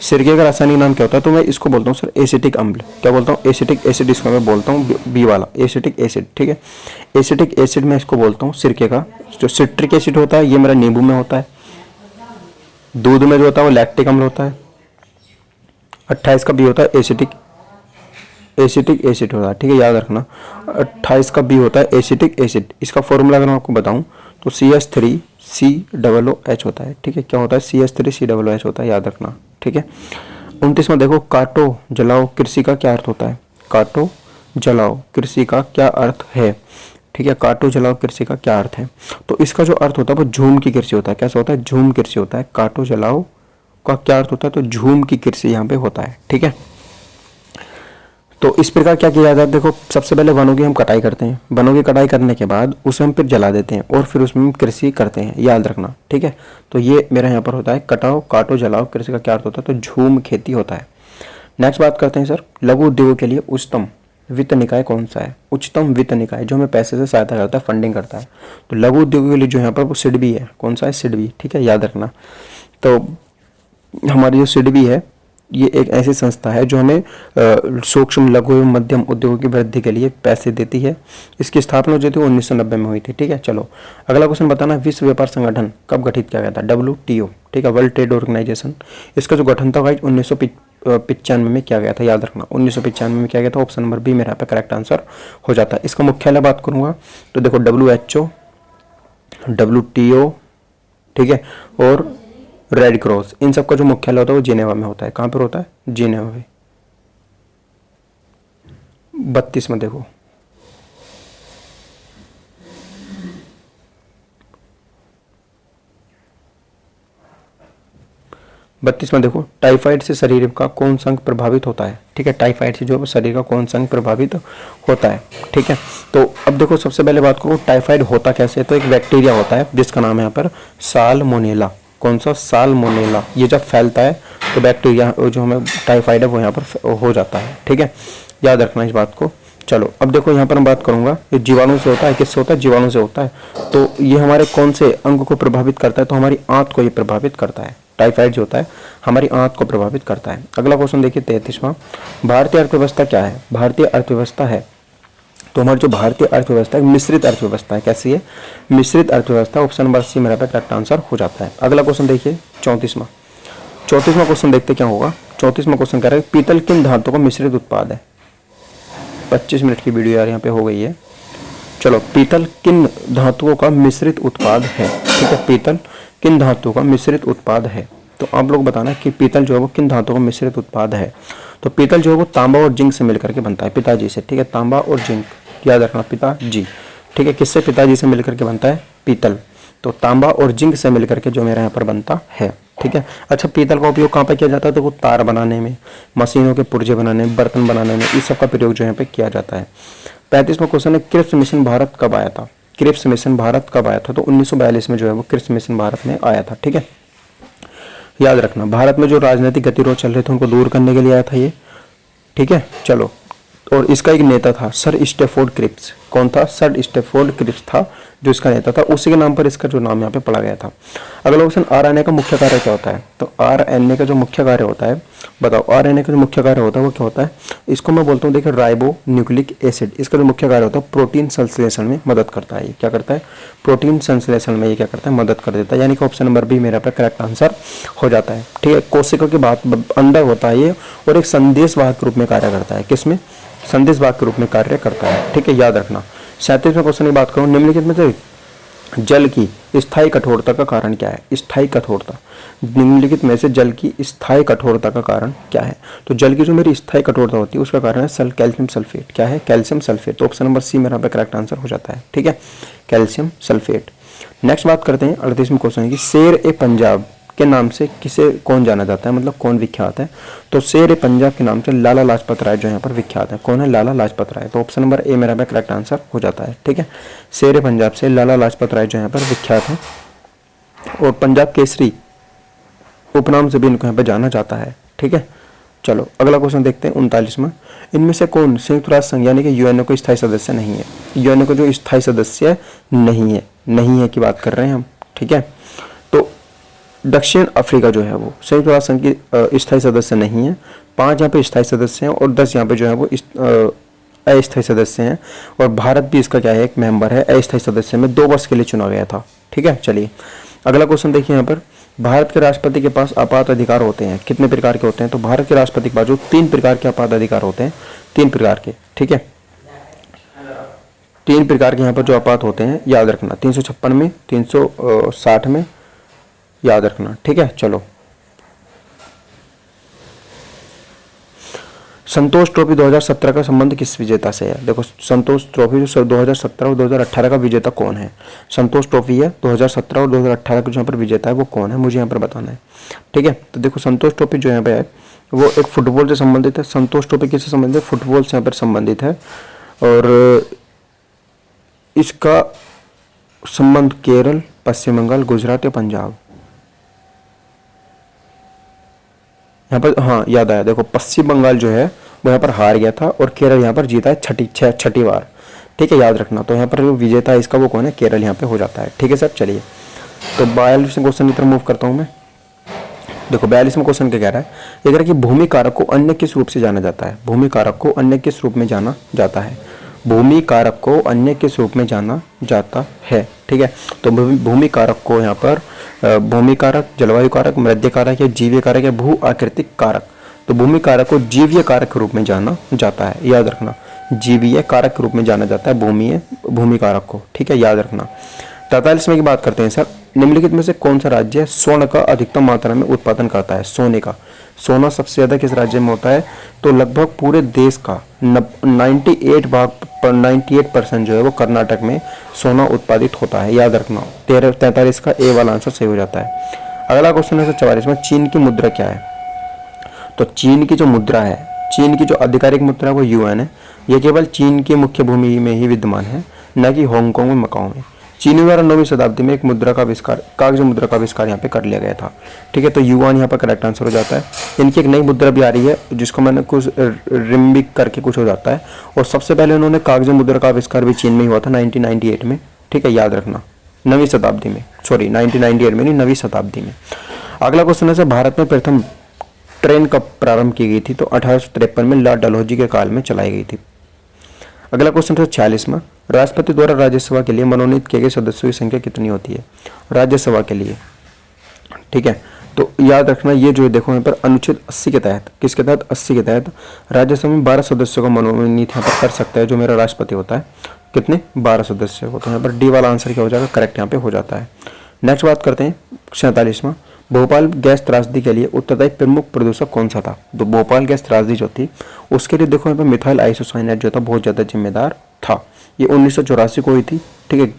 Speaker 1: सिरके का रासायनिक नाम क्या होता है? तो मैं इसको बोलता हूँ सर एसिटिक अम्ल। क्या बोलता हूँ? एसिटिक एसिड, इसको मैं बोलता हूँ बी वाला एसिटिक एसिड। ठीक है, एसिटिक एसिड मैं इसको बोलता हूँ सिरके का। जो सिट्रिक एसिड होता है ये मेरा नींबू में होता है, दूध में जो होता है वो लैक्टिक अम्ल होता है। 28 का बी होता है एसिटिक एसिड होता है। ठीक है, याद रखना 28 का बी होता है एसिटिक एसिड। इसका फॉर्मूला अगर मैं आपको बताऊं तो CH3COOH होता है। ठीक है, क्या होता है? CH3COOH होता है, याद रखना। ठीक है, 29वां देखो, काटो जलाओ कृषि का क्या अर्थ होता है? काटो जलाओ कृषि का क्या अर्थ है? ठीक है, काटो जलाओ कृषि का क्या अर्थ है? तो इसका जो अर्थ होता है वो झूम की कृषि होता है। कैसा होता है? झूम कृषि होता है। काटो जलाओ का क्या अर्थ होता है? तो झूम की कृषि यहाँ पे होता है। ठीक है, तो इस प्रकार क्या किया जाता है? देखो सबसे पहले वनों की हम कटाई करते हैं, वनों की कटाई करने के बाद उसे हम फिर जला देते हैं और फिर उसमें हम कृषि करते हैं, याद रखना। ठीक है, तो ये मेरा यहाँ पर होता है कटाओ काटो जलाओ कृषि का क्या अर्थ होता है? तो झूम खेती होता है। नेक्स्ट बात करते हैं सर, लघु उद्योगों के लिए उच्चतम वित्त निकाय कौन सा है? उच्चतम वित्त निकाय जो हमें पैसे से सहायता करता है, फंडिंग करता है। तो लघु उद्योगों के लिए जो यहाँ पर वो सिडबी है। कौन सा है? सिडबी। ठीक है, याद रखना। तो हमारी जो सिडबी है ये एक ऐसी संस्था है जो हमें सूक्ष्म लघु एवं मध्यम उद्योगों की वृद्धि के लिए पैसे देती है। इसकी स्थापना जो थी 1990 में हुई थी। ठीक है, चलो अगला क्वेश्चन बताना, विश्व व्यापार संगठन कब गठित किया गया था? WTO। ठीक है, वर्ल्ड ट्रेड ऑर्गेनाइजेशन। इसका जो गठन था भाई 1995 में किया गया था, याद रखना। 1995 में किया गया था। ऑप्शन नंबर बी मेरा पे करेक्ट आंसर हो जाता है। इसका मुख्यालय बात करूंगा तो देखो WHO, WTO, ठीक है, और रेड क्रॉस, इन सब का जो मुख्यालय होता है वो जिनेवा में होता है। कहाँ पर होता है? जिनेवा में। 32 में देखो, 32वां देखो, टाइफाइड से शरीर का कौन सा अंग प्रभावित होता है। ठीक है, टाइफाइड से जो है शरीर का कौन सा अंग प्रभावित होता है। ठीक है, तो अब देखो सबसे पहले बात करो टाइफाइड होता कैसे है। तो एक बैक्टीरिया होता है जिसका नाम है यहाँ पर साल्मोनेला। कौन सा? साल्मोनेला। ये जब फैलता है तो बैक्टीरिया जो हमें टाइफाइड है वो यहाँ पर हो जाता है। ठीक है, याद रखना इस बात को। चलो अब देखो यहाँ पर मैं बात करूंगा, ये जीवाणु से होता है। किससे होता है? जीवाणु से होता है। तो ये हमारे कौन से अंग को प्रभावित करता है? तो हमारी आंत को ये प्रभावित करता है। टाइफाइड जो होता है हमारी आंत को प्रभावित करता है। अगला क्वेश्चन देखिए 33वां, भारतीय अर्थव्यवस्था क्या है? भारतीय अर्थव्यवस्था है, तो हमारी जो भारतीय अर्थव्यवस्था है मिश्रित अर्थव्यवस्था है। कैसी है? मिश्रित अर्थव्यवस्था। ऑप्शन नंबर सी मेरा पे करेक्ट आंसर हो जाता है। अगला क्वेश्चन देखिए 34वां क्वेश्चन देखते क्या होगा। 34वां क्वेश्चन कह रहा है पीतल किन धातुओं का मिश्रित उत्पाद है। 25 मिनट की वीडियो यार यहाँ पे हो गई है। चलो, पीतल किन धातुओं का मिश्रित उत्पाद है। ठीक है, पीतल किन धातुओं का मिश्रित उत्पाद है। तो आप लोग बताना कि पीतल जो है वो किन धातुओं का मिश्रित उत्पाद है। तो पीतल जो है वो तांबा और जिंक से मिलकर के बनता है, पिताजी से। ठीक है, तांबा और जिंक याद रखना, पिताजी। ठीक है, किससे? पिताजी से मिलकर के बनता है पीतल। तो तांबा और जिंक से मिलकर के जो मेरे यहाँ पर बनता है। ठीक है, अच्छा पीतल का उपयोग कहाँ पे किया जाता है? तो वो तार बनाने में, मशीनों के पुर्जे बनाने में, बर्तन बनाने में, इस सब का प्रयोग जो यहाँ पे किया जाता है। 35वां क्वेश्चन है क्रिप्स मिशन भारत कब आया था। क्रिप्स मिशन भारत कब आया था? तो 1942 में जो है वो क्रिप्स मिशन भारत में आया था। ठीक है, याद रखना भारत में जो राजनीतिक गतिरोध चल रहे थे उनको दूर करने के लिए आया था ये। ठीक है, चलो, और इसका एक नेता था सर स्टेफोर्ड क्रिप्स। कौन था? सर स्टेफोर्ड क्रिप्स था जो इसका नेता था, उसी के नाम पर इसका जो नाम यहाँ पे पड़ा गया था। अगला क्वेश्चन, आरएनए का मुख्य कार्य क्या होता है। तो आरएनए का जो मुख्य कार्य होता है, बताओ आरएनए का जो मुख्य कार्य होता है वो क्या होता है। इसको मैं बोलता हूँ देखिए राइबो न्यूक्लिक एसिड। इसका जो मुख्य कार्य होता है प्रोटीन संश्लेषण में मदद करता है। ये क्या करता है? प्रोटीन संश्लेषण में ये क्या करता है? मदद कर देता है। यानी कि ऑप्शन नंबर बी मेरा पे करेक्ट आंसर हो जाता है। ठीक है, कोशिका के बात अंदर होता है ये और एक संदेशवाहक के रूप में कार्य करता है। किसमें? संदेशवाहक के रूप में कार्य करता है। ठीक है, याद रखना। 37वें क्वेश्चन की बात करूं, निम्नलिखित में से जल की स्थायी कठोरता का कारण क्या है। स्थायी कठोरता, निम्नलिखित में से जल की स्थायी कठोरता का कारण क्या है। तो जल की जो मेरी स्थायी कठोरता होती है उसका कारण है कैल्शियम सल्फेट। क्या है? Calcium sulphate. तो ऑप्शन नंबर सी मेरा पे करेक्ट आंसर हो जाता है। ठीक है, कैल्शियम सल्फेट। नेक्स्ट बात करते हैं 38वें क्वेश्चन की, शेर ए पंजाब के नाम से किसे कौन जाना जाता है, मतलब कौन विख्यात है। तो शेर ए पंजाब के नाम से लाला लाजपत राय जो यहाँ पर विख्यात है। कौन है? लाला लाजपत राय। तो ऑप्शन नंबर ए मेरा करेक्ट आंसर हो जाता है। ठीक है, शेर ए पंजाब से लाला लाजपत राय जो यहाँ पर विख्यात है और पंजाब केसरी उपनाम से भी इनको यहाँ पर जाना जाता है। ठीक है, चलो अगला क्वेश्चन देखते हैं 39वां, इनमें से कौन संयुक्त राष्ट्र संघ यानी कि यूएनओ को स्थायी सदस्य नहीं है। यूएनओ को जो स्थायी सदस्य नहीं है की बात कर रहे हैं हम। ठीक है, तो दक्षिण अफ्रीका जो है वो संयुक्त राष्ट्र संघ की स्थायी सदस्य नहीं है। 5 यहाँ पे स्थायी सदस्य हैं और 10 यहाँ पे जो है वो अस्थायी सदस्य हैं और भारत भी इसका क्या है? एक मेंबर है अस्थायी सदस्य में। 2 वर्ष के लिए चुना गया था। ठीक है, चलिए अगला क्वेश्चन देखिए यहाँ पर, भारत के राष्ट्रपति के पास आपात अधिकार होते हैं। कितने प्रकार के होते हैं? तो भारत के राष्ट्रपति के पास जो 3 प्रकार के आपात अधिकार होते हैं, 3 प्रकार के। ठीक है, 3 प्रकार के यहाँ पर जो आपात होते हैं याद रखना, 356 में, 360 में याद रखना। ठीक है, चलो संतोष ट्रॉफी 2017 का संबंध किस विजेता से है। देखो संतोष ट्रॉफी जो 2017 और 2018 का विजेता कौन है। संतोष ट्रॉफी है 2017 और 2018 का जो यहाँ पर विजेता है वो कौन है, मुझे यहाँ पर बताना है। ठीक है, तो देखो संतोष ट्रॉफी जो यहाँ पे है वो एक फुटबॉल से संबंधित है। संतोष ट्रॉफी किससे संबंधित है? फुटबॉल से यहाँ पर संबंधित है और इसका संबंध केरल, पश्चिम बंगाल, गुजरात या पंजाब यहाँ पर, हाँ याद आया। देखो पश्चिम बंगाल जो है वो यहाँ पर हार गया था और केरल यहाँ पर जीता है छठी बार। ठीक है, याद रखना। तो यहाँ पर जो विजेता है इसका वो कौन है? केरल यहाँ पे हो जाता है। ठीक है सर, चलिए तो 42वें क्वेश्चन की तरफ मूव करता हूँ मैं। देखो 42वें क्वेश्चन क्या कह रहा है, ये कह रहा है कि भूमि कारक को अन्य किस रूप से जाना जाता है। भूमि कारक को अन्य किस रूप में जाना जाता है। भूमि कारक को अन्य किस रूप में जाना जाता है। ठीक है, तो भूमि कारक को यहाँ पर भूमि कारक, जलवायु कारक, मृदा कारक या जीवीय कारक या भू आकृतिक कारक। तो भूमि कारक को जीवीय कारक के रूप में जाना जाता है, याद रखना। जीवीय कारक के रूप में जाना जाता है भूमि कारक को। ठीक है, याद रखना। 43वें की बात करते हैं सर, निम्नलिखित में से कौन सा राज्य स्वर्ण का अधिकतम मात्रा में उत्पादन करता है। सोने का, सोना सबसे ज्यादा किस राज्य में होता है? तो लगभग पूरे देश का 98% जो है वो कर्नाटक में सोना उत्पादित होता है, याद रखना। 43 का ए वाला आंसर सही हो जाता है। अगला क्वेश्चन है 44वां, चीन की मुद्रा क्या है? तो चीन की जो मुद्रा है, चीन की जो आधिकारिक मुद्रा है वो युआन है। ये केवल चीन की मुख्य भूमि में ही विद्यमान है, न कि हांगकांग में, मकाओ में। चीनी द्वारा 9वीं शताब्दी में एक मुद्रा का आविष्कार, कागज मुद्रा का आविष्कार यहाँ पे कर लिया गया था। ठीक है, तो युआन यहाँ पर करेक्ट आंसर हो जाता है। इनकी एक नई मुद्रा भी आ रही है जिसको मैंने कुछ रिम्बिक करके कुछ हो जाता है, और सबसे पहले उन्होंने कागज मुद्रा का आविष्कार भी चीन में ही हुआ था 1998 में। ठीक है, याद रखना, 9वीं शताब्दी में, सॉरी 1998 में नहीं, 9वीं शताब्दी में। अगला क्वेश्चन है, भारत में प्रथम ट्रेन कब प्रारंभ की गई थी? तो 1853 में लॉर्ड डलहौजी के काल में चलाई गई थी। अगला क्वेश्चन है 46वां, राष्ट्रपति द्वारा राज्यसभा के लिए मनोनीत किए गए सदस्यों की संख्या कितनी होती है राज्यसभा के लिए? ठीक है, तो याद रखना ये जो देखो यहाँ पर अनुच्छेद 80 के तहत, किसके तहत? 80 के तहत राज्यसभा में 12 सदस्यों का मनोनीत यहाँ पर कर सकता है जो मेरा राष्ट्रपति होता है। कितने? 12 सदस्य को। तो यहाँ पर डी वाला आंसर क्या हो जाएगा? करेक्ट यहाँ पे हो जाता है। नेक्स्ट बात करते हैं 47वां, भोपाल गैस त्रासदी के लिए उत्तरदायी प्रमुख प्रदूषक कौन सा था? तो भोपाल गैस त्रासदी जो थी उसके लिए देखो यहाँ पे मिथाइल आइसोसाइनेट जो था बहुत ज़्यादा जिम्मेदार था। ये 1984 को हुई थी। ठीक है,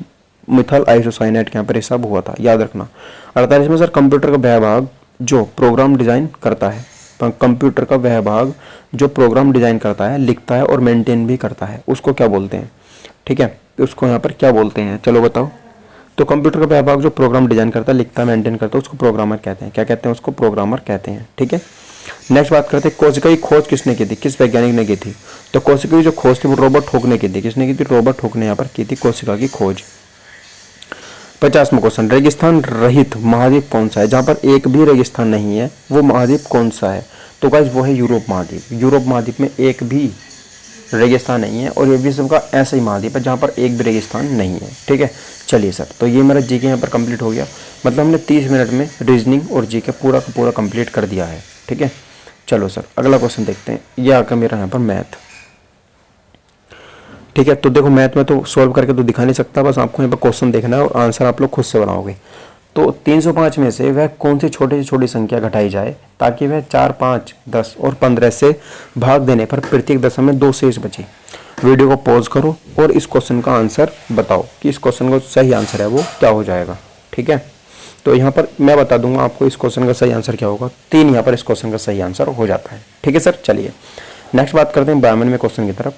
Speaker 1: मिथाइल आइसोसाइनेट के यहाँ पर हिसाब हुआ था, याद रखना। 48वां सर, कंप्यूटर का वह भाग जो प्रोग्राम डिजाइन करता है, कंप्यूटर का वह भाग जो प्रोग्राम डिजाइन करता है, लिखता है और मेंटेन भी करता है, उसको क्या बोलते हैं? ठीक है, उसको यहाँ पर क्या बोलते हैं? चलो बताओ। तो कंप्यूटर का वह भाग जो प्रोग्राम डिजाइन करता है, लिखता है, मेंटेन करता है, उसको प्रोग्रामर कहते हैं। क्या कहते हैं? उसको प्रोग्रामर कहते हैं। ठीक है, नेक्स्ट बात करते हैं, कोशिका की खोज किसने की थी? किस वैज्ञानिक ने की थी? तो कोशिका की जो खोज थी वो रॉबर्ट हुक ने की थी। किसने की थी? रॉबर्ट हुक ने यहाँ पर की थी कोशिका की खोज। 50वां क्वेश्चन, रेगिस्तान रहित महाद्वीप कौन सा है? जहाँ पर एक भी रेगिस्तान नहीं है वो महाद्वीप कौन सा है? तो गाइस वो है यूरोप महाद्वीप। यूरोप महाद्वीप में एक भी रेगिस्तान नहीं है, और ये विश्व का ऐसा ही महाद्वीप है जहाँ पर एक भी रेगिस्तान नहीं है। ठीक है, चलिए सर, तो ये मेरा जीके यहाँ पर कंप्लीट हो गया। मतलब हमने 30 मिनट में रीजनिंग और जीके पूरा का पूरा कंप्लीट कर दिया है। ठीक है, चलो सर अगला क्वेश्चन देखते हैं। ये आकर मेरा यहाँ पर मैथ। ठीक है, तो देखो मैथ में तो सॉल्व करके तो दिखा नहीं सकता, बस आपको यहाँ पर क्वेश्चन देखना है और आंसर आप लोग खुद से बनाओगे। तो 305 में से वह कौन सी छोटी से छोटी संख्या घटाई जाए ताकि वह 4, 5, 10 और 15 से भाग देने पर प्रत्येक दशम में 2 शेष बचे? वीडियो को पॉज करो और इस क्वेश्चन का आंसर बताओ कि इस क्वेश्चन का सही आंसर है वो क्या हो जाएगा। ठीक है, तो यहाँ पर मैं बता दूंगा आपको इस क्वेश्चन का सही आंसर क्या होगा। 3 यहाँ पर इस क्वेश्चन का सही आंसर हो जाता है। ठीक है सर, चलिए नेक्स्ट बात करते हैं 52वें क्वेश्चन की तरफ।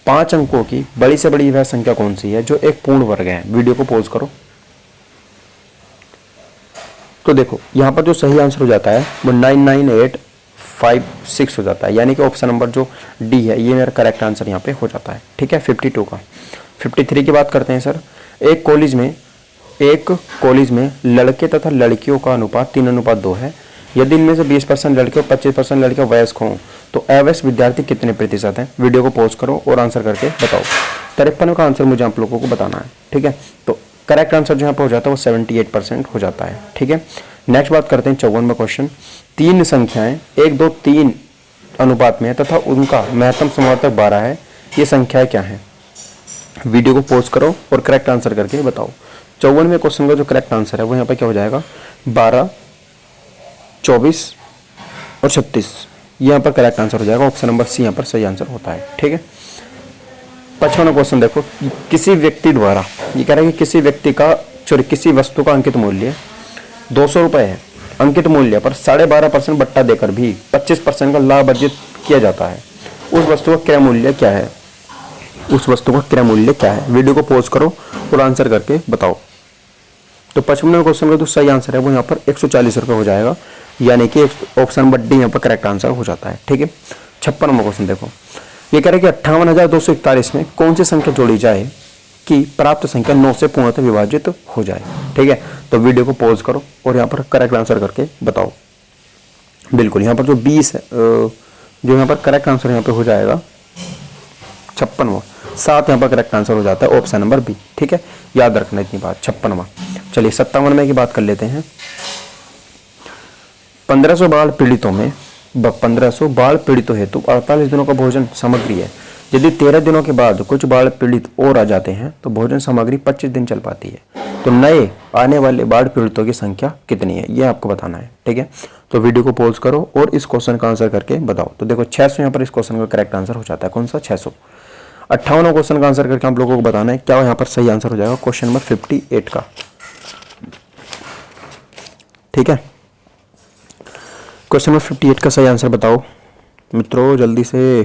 Speaker 1: 5 अंकों की बड़ी से बड़ी वह संख्या कौन सी है जो एक पूर्ण वर्ग है? वीडियो को पॉज करो। तो देखो यहाँ पर जो सही आंसर हो जाता है वो 99856 हो जाता है, यानी कि ऑप्शन नंबर जो डी है ये मेरा करेक्ट आंसर यहाँ पे हो जाता है। ठीक है, 52 का। 53 की बात करते हैं सर। एक कॉलेज में लड़के तथा लड़कियों का अनुपात 3:2 है। यदि इनमें से 20% लड़के और 25% लड़कियां वयस्क हों तो अवयस्क विद्यार्थी कितने प्रतिशत हैं? वीडियो को पॉज करो और आंसर करके बताओ। 53 का आंसर मुझे आप लोगों को बताना है। ठीक है, तो करेक्ट आंसर जो यहाँ पर हो जाता है वो 78% हो जाता है। ठीक है, नेक्स्ट बात करते हैं 54वां क्वेश्चन। 3 संख्याएं 1, 2, 3 अनुपात में है तथा उनका महत्तम समावर्तक 12 है। ये संख्याएं क्या है? वीडियो को पॉज करो और करेक्ट आंसर करके बताओ। 54वें क्वेश्चन का जो करेक्ट आंसर है वो यहाँ पर क्या हो जाएगा? 12, 24 और 36 यहाँ पर करेक्ट आंसर हो जाएगा। ऑप्शन नंबर सी यहाँ पर सही आंसर होता है। ठीक है, 55वां क्वेश्चन देखो। किसी व्यक्ति द्वारा, ये कह रहा है कि किसी व्यक्ति का किसी वस्तु का अंकित मूल्य 200 रुपये है। अंकित मूल्य पर 12.5% बट्टा देकर भी 25% का लाभ अर्जित किया जाता है। उस वस्तु का क्रय मूल्य क्या है? उस वस्तु का क्रय मूल्य क्या है? वीडियो को पॉज करो और आंसर करके बताओ। तो 55वें क्वेश्चन का जो सही आंसर है वो यहाँ पर 140 रुपये हो जाएगा, यानी कि ऑप्शन नंबर डी यहाँ पर करेक्ट आंसर हो जाता है। ठीक है, 56वां क्वेश्चन देखो। ये कह रहे कि 58,241 में कौन सी संख्या जोड़ी जाए कि प्राप्त संख्या 9 से पूर्णतः विभाजित हो जाए? ठीक है, तो वीडियो को पॉज करो और यहाँ पर करेक्ट आंसर करके बताओ। बिल्कुल, यहाँ पर जो 20 है, जो यहाँ पर करेक्ट आंसर यहाँ पर हो जाएगा 56वां। 7 यहाँ पर करेक्ट आंसर हो जाता है, ऑप्शन नंबर बी। ठीक है, याद रखना इतनी बात। 56वां। चलिए 57वें की बात कर लेते हैं। 1500 बाढ़ पीड़ितों हेतु 48 दिनों का भोजन सामग्री है। यदि 13 दिनों के बाद कुछ बाढ़ पीड़ित और आ जाते हैं तो भोजन सामग्री 25 दिन चल पाती है। तो नए आने वाले बाढ़ पीड़ितों की संख्या कितनी है ये आपको बताना है। ठीक है, तो वीडियो को पॉज करो और इस क्वेश्चन का आंसर करके बताओ। तो देखो 600 यहाँ पर इस क्वेश्चन का करेक्ट आंसर हो जाता है। कौन सा? 600। 58वां क्वेश्चन का आंसर करके आप लोगों को बताना है क्या यहाँ पर सही आंसर हो जाएगा। क्वेश्चन नंबर 58 का। ठीक है, क्वेश्चन नंबर 58 का सही आंसर बताओ मित्रों जल्दी से।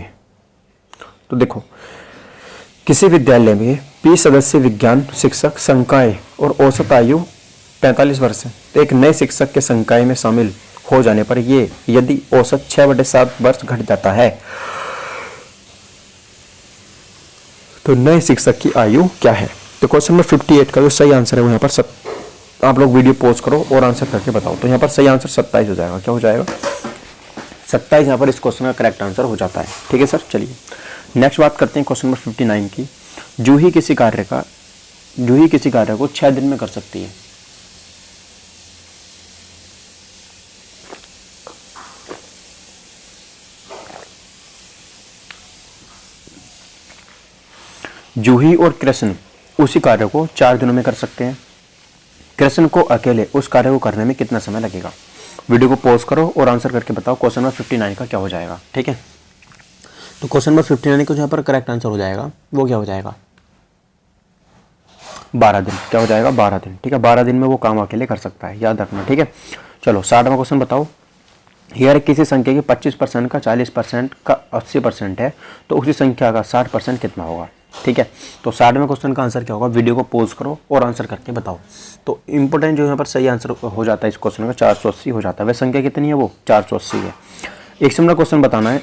Speaker 1: तो देखो, किसी विद्यालय में 20 सदस्य विज्ञान शिक्षक संकाय और औसत आयु 45 वर्ष है। तो एक नए शिक्षक के संकाय में शामिल हो जाने पर ये यदि औसत 6/7 वर्ष घट जाता है तो नए शिक्षक की आयु क्या है। तो क्वेश्चन नंबर 58 का जो सही आंसर है वो यहाँ पर आप लोग वीडियो पॉज करो और आंसर करके बताओ। तो यहाँ पर सही आंसर 27 हो जाएगा। क्या हो जाएगा? 27 यहाँ पर इस क्वेश्चन का करेक्ट आंसर हो जाता है। ठीक है सर, चलिए नेक्स्ट बात करते हैं क्वेश्चन नंबर 59 की। जूही किसी कार्य को 6 दिन में कर सकती है। जूही और कृष्ण उसी कार्य को 4 दिनों में कर सकते हैं। कृष्ण को अकेले उस कार्य को करने में कितना समय लगेगा। वीडियो को पॉज करो और आंसर करके बताओ क्वेश्चन नंबर 59 का क्या हो जाएगा। ठीक है, तो क्वेश्चन नंबर 59 का जहाँ पर करेक्ट आंसर हो जाएगा वो क्या हो जाएगा? 12 दिन। क्या हो जाएगा? 12 दिन। ठीक है, 12 दिन में वो काम अकेले कर सकता है, याद रखना। ठीक है, चलो 60वां क्वेश्चन बताओ। यार किसी संख्या की 25% का 40% का 80% है तो उसी संख्या का 60% कितना होगा। ठीक है, तो 60वें क्वेश्चन का आंसर क्या होगा? वीडियो को पॉज करो और आंसर करके बताओ। तो इंपॉर्टेंट जो यहाँ पर सही आंसर हो जाता है इस क्वेश्चन का 480 हो जाता है। वह संख्या कितनी है? वो 480 है। एक सिंपल क्वेश्चन बताना है।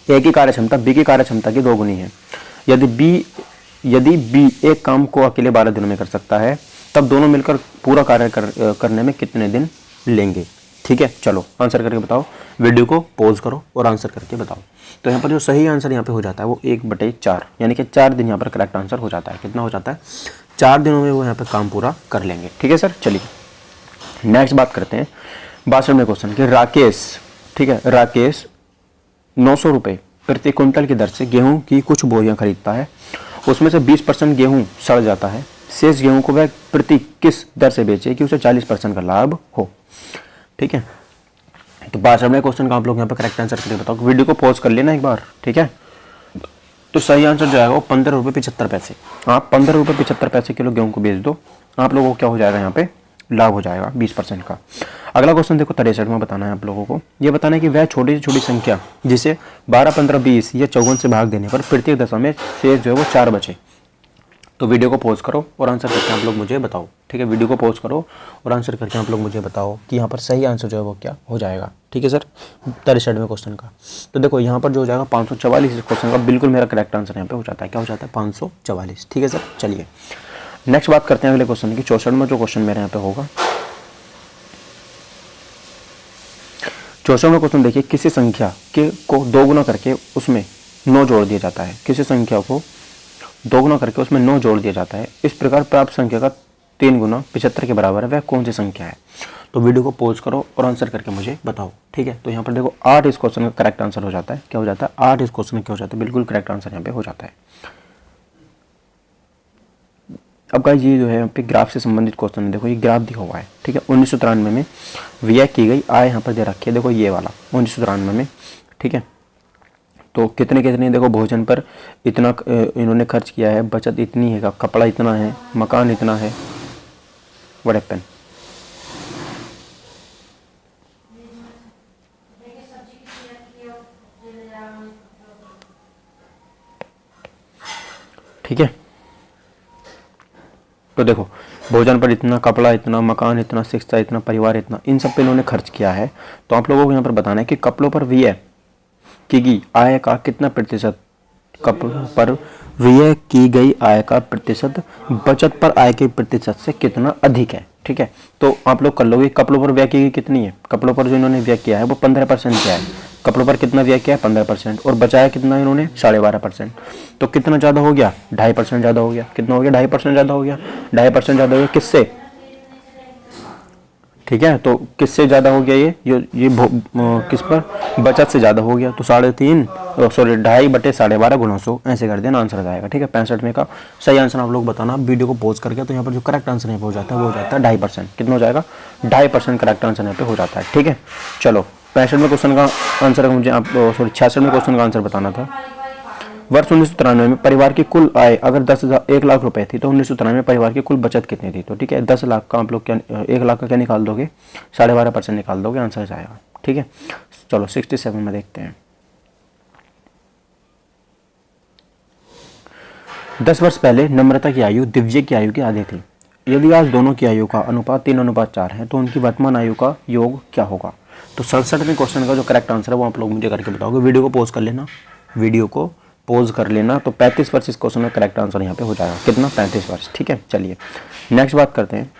Speaker 1: ए की कार्यक्षमता बी की कार्यक्षमता की 2 गुनी है। यदि बी एक काम को अकेले 12 दिनों में कर सकता है तब दोनों मिलकर पूरा कार्य करने में कितने दिन लेंगे। ठीक है, चलो आंसर करके बताओ। वीडियो को पॉज करो और आंसर करके बताओ। तो यहाँ पर जो सही आंसर यहाँ पे हो जाता है वो 1/4 यानी कि 4 दिन यहाँ पर करेक्ट आंसर हो जाता है। कितना हो जाता है? 4 दिनों में वो यहाँ पे काम पूरा कर लेंगे। ठीक है सर, चलिए नेक्स्ट बात करते हैं 62वें क्वेश्चन के। राकेश, ठीक है, राकेश 900 रुपये प्रति क्विंटल की दर से गेहूं की कुछ बोरियां खरीदता है। उसमें से 20% गेहूं सड़ जाता है। शेष गेहूं को वह प्रति किस दर से बेचे कि उसे 40% का लाभ हो। ठीक है, तो 62वें क्वेश्चन का आप लोग यहाँ पर करेक्ट आंसर करके बताओ। वीडियो को पॉज कर लेना एक बार। ठीक है, तो सही आंसर जो आएगा वो 15.75 आप 15.75 किलो गेहूं को बेच दो, आप लोगों को क्या हो जाएगा? यहाँ पे लाभ हो जाएगा 20% का। अगला क्वेश्चन देखो 63 में बताना है आप लोगों को। ये बताना है कि वह छोटी से छोटी संख्या जिसे 12, 15, 20 या 54 से भाग देने पर प्रत्येक दशा में शेष जो है वो 4 बचे। तो वीडियो को पॉज करो और आंसर करके आप लोग मुझे बताओ। ठीक है, वीडियो को पॉज करो और आंसर करके आप लोग मुझे बताओ कि यहाँ पर सही आंसर जो है वो क्या हो जाएगा। ठीक है सर, 63वें क्वेश्चन का। तो देखो यहाँ पर जो हो जाएगा 544 इस क्वेश्चन का बिल्कुल मेरा करेक्ट आंसर यहाँ पे हो जाता है। क्या हो जाता है? 544। ठीक है सर, चलिए नेक्स्ट बात करते हैं अगले क्वेश्चन की। 64वां जो क्वेश्चन मेरे यहाँ पे होगा, 64वां क्वेश्चन देखिए। किसी संख्या को 2 गुना करके उसमें 9 जोड़ दिया जाता है। किसी संख्या को 2 गुना करके उसमें 9 जोड़ दिया जाता है। इस प्रकार प्राप्त संख्या का 3 गुना 75 के बराबर है। वह कौन सी संख्या है? तो वीडियो को पॉज करो और आंसर करके मुझे बताओ। ठीक है, तो यहाँ पर देखो 8 इस क्वेश्चन का करेक्ट आंसर हो जाता है। क्या हो जाता है? 8 इस क्वेश्चन का क्या हो जाता है? बिल्कुल करेक्ट आंसर यहाँ पे हो जाता है। अब गाइस ये जो है यहाँ पे ग्राफ से संबंधित क्वेश्चन है। देखो ये ग्राफ दिया हुआ है। ठीक है, 1993 में व्यय की गई आय यहाँ पर दे रखी है। देखो ये वाला 1993 में। ठीक है, तो कितने देखो भोजन पर इतना इन्होंने खर्च किया है, बचत इतनी है, कपड़ा इतना है, मकान इतना है। What happen? ठीक है, तो देखो भोजन पर इतना, कपड़ा इतना, मकान इतना, शिक्षा इतना, परिवार इतना, इन सब पे इन्होंने खर्च किया है। तो आप लोगों को यहाँ पर बताना है कि कपड़ों पर व्यय की गई आय का कितना प्रतिशत, कपड़ों पर व्यय की गई आय का प्रतिशत बचत पर आय के प्रतिशत से कितना अधिक है। ठीक है, तो आप लोग कर लोगे। कपड़ों पर व्यय की गई कितनी है? कपड़ों पर जो इन्होंने व्यय किया है वो 15% किया है। कपड़ों पर कितना व्यय किया है? 15%। और बचाया कितना इन्होंने? 12.5%। तो कितना ज़्यादा हो गया? 2.5% ज़्यादा हो गया। कितना हो गया? 2.5% ज़्यादा हो गया। 2.5% ज़्यादा हो गया किससे? ठीक है, तो किससे ज़्यादा हो गया? ये किस पर? बचत से ज़्यादा हो गया। तो 2.5 गुणा 100 ऐसे कर देना, आंसर आ जाएगा। ठीक है, 65 का सही आंसर आप लोग बताना वीडियो को पॉज करके। तो यहाँ पर जो करेक्ट आंसर यहाँ पे हो जाता है वो हो जाता है 2.5%। कितना हो जाएगा? 2.5% करेक्ट आंसर यहाँ पे हो जाता है। ठीक है, चलो 65वें क्वेश्चन का आंसर मुझे आप 66वें क्वेश्चन का आंसर बताना था। वर्ष 1993 में परिवार की कुल आय अगर 1 लाख रुपए थी तो 1993 में परिवार की कुल बचत कितनी थी? तो ठीक है, 10 लाख का आप लोग क्या 1 लाख का क्या निकाल दोगे? 12.5% निकाल दोगे, आंसर जाएगा। ठीक है, चलो 67 में देखते हैं। 10 वर्ष पहले नम्रता की आयु दिव्य की आयु की आधी थी। यदि आज दोनों की आयु का अनुपात 3:4 है तो उनकी वर्तमान आयु का योग क्या होगा? तो 67वें क्वेश्चन का जो करेक्ट आंसर है वो आप लोग मुझे करके बताओगे। वीडियो को पॉज कर लेना, वीडियो को पॉज कर लेना। तो 35 वर्ष इस क्वेश्चन का करेक्ट आंसर यहाँ पे हो जाएगा। कितना? 35 वर्ष। ठीक है, चलिए नेक्स्ट बात करते हैं।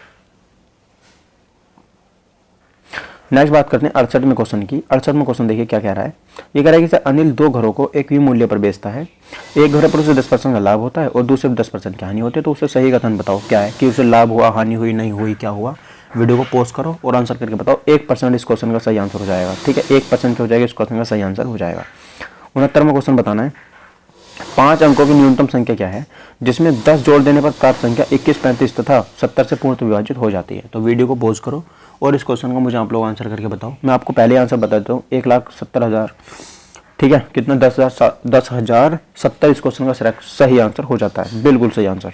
Speaker 1: 68वें क्वेश्चन की। 68वें क्वेश्चन देखिए क्या कह रहा है। ये कह रहा है कि सर अनिल 2 घरों को एक ही मूल्य पर बेचता है। एक घर पर उसे 10% का लाभ होता है और दूसरे 10% की हानि होती है। तो उसे सही कथन बताओ क्या है, कि उसे लाभ हुआ, हानि हुई, नहीं हुई, क्या हुआ? वीडियो को पॉज करो और आंसर करके बताओ। 1% इस क्वेश्चन का सही आंसर हो जाएगा। ठीक है, 1% हो जाएगा, इस क्वेश्चन का सही आंसर हो जाएगा। 69वां क्वेश्चन बताना है। 5 अंकों की न्यूनतम संख्या क्या है जिसमें 10 जोड़ देने पर प्राप्त संख्या 21, 35 तथा 70 से पूर्ण विभाजित हो जाती है? तो वीडियो को पॉज करो और इस क्वेश्चन का मुझे आप लोग आंसर करके बताओ। मैं आपको पहले आंसर बता देता हूँ। 1,70,000। ठीक है, कितना? 10,070 इस क्वेश्चन का सही आंसर हो जाता है, बिल्कुल सही आंसर।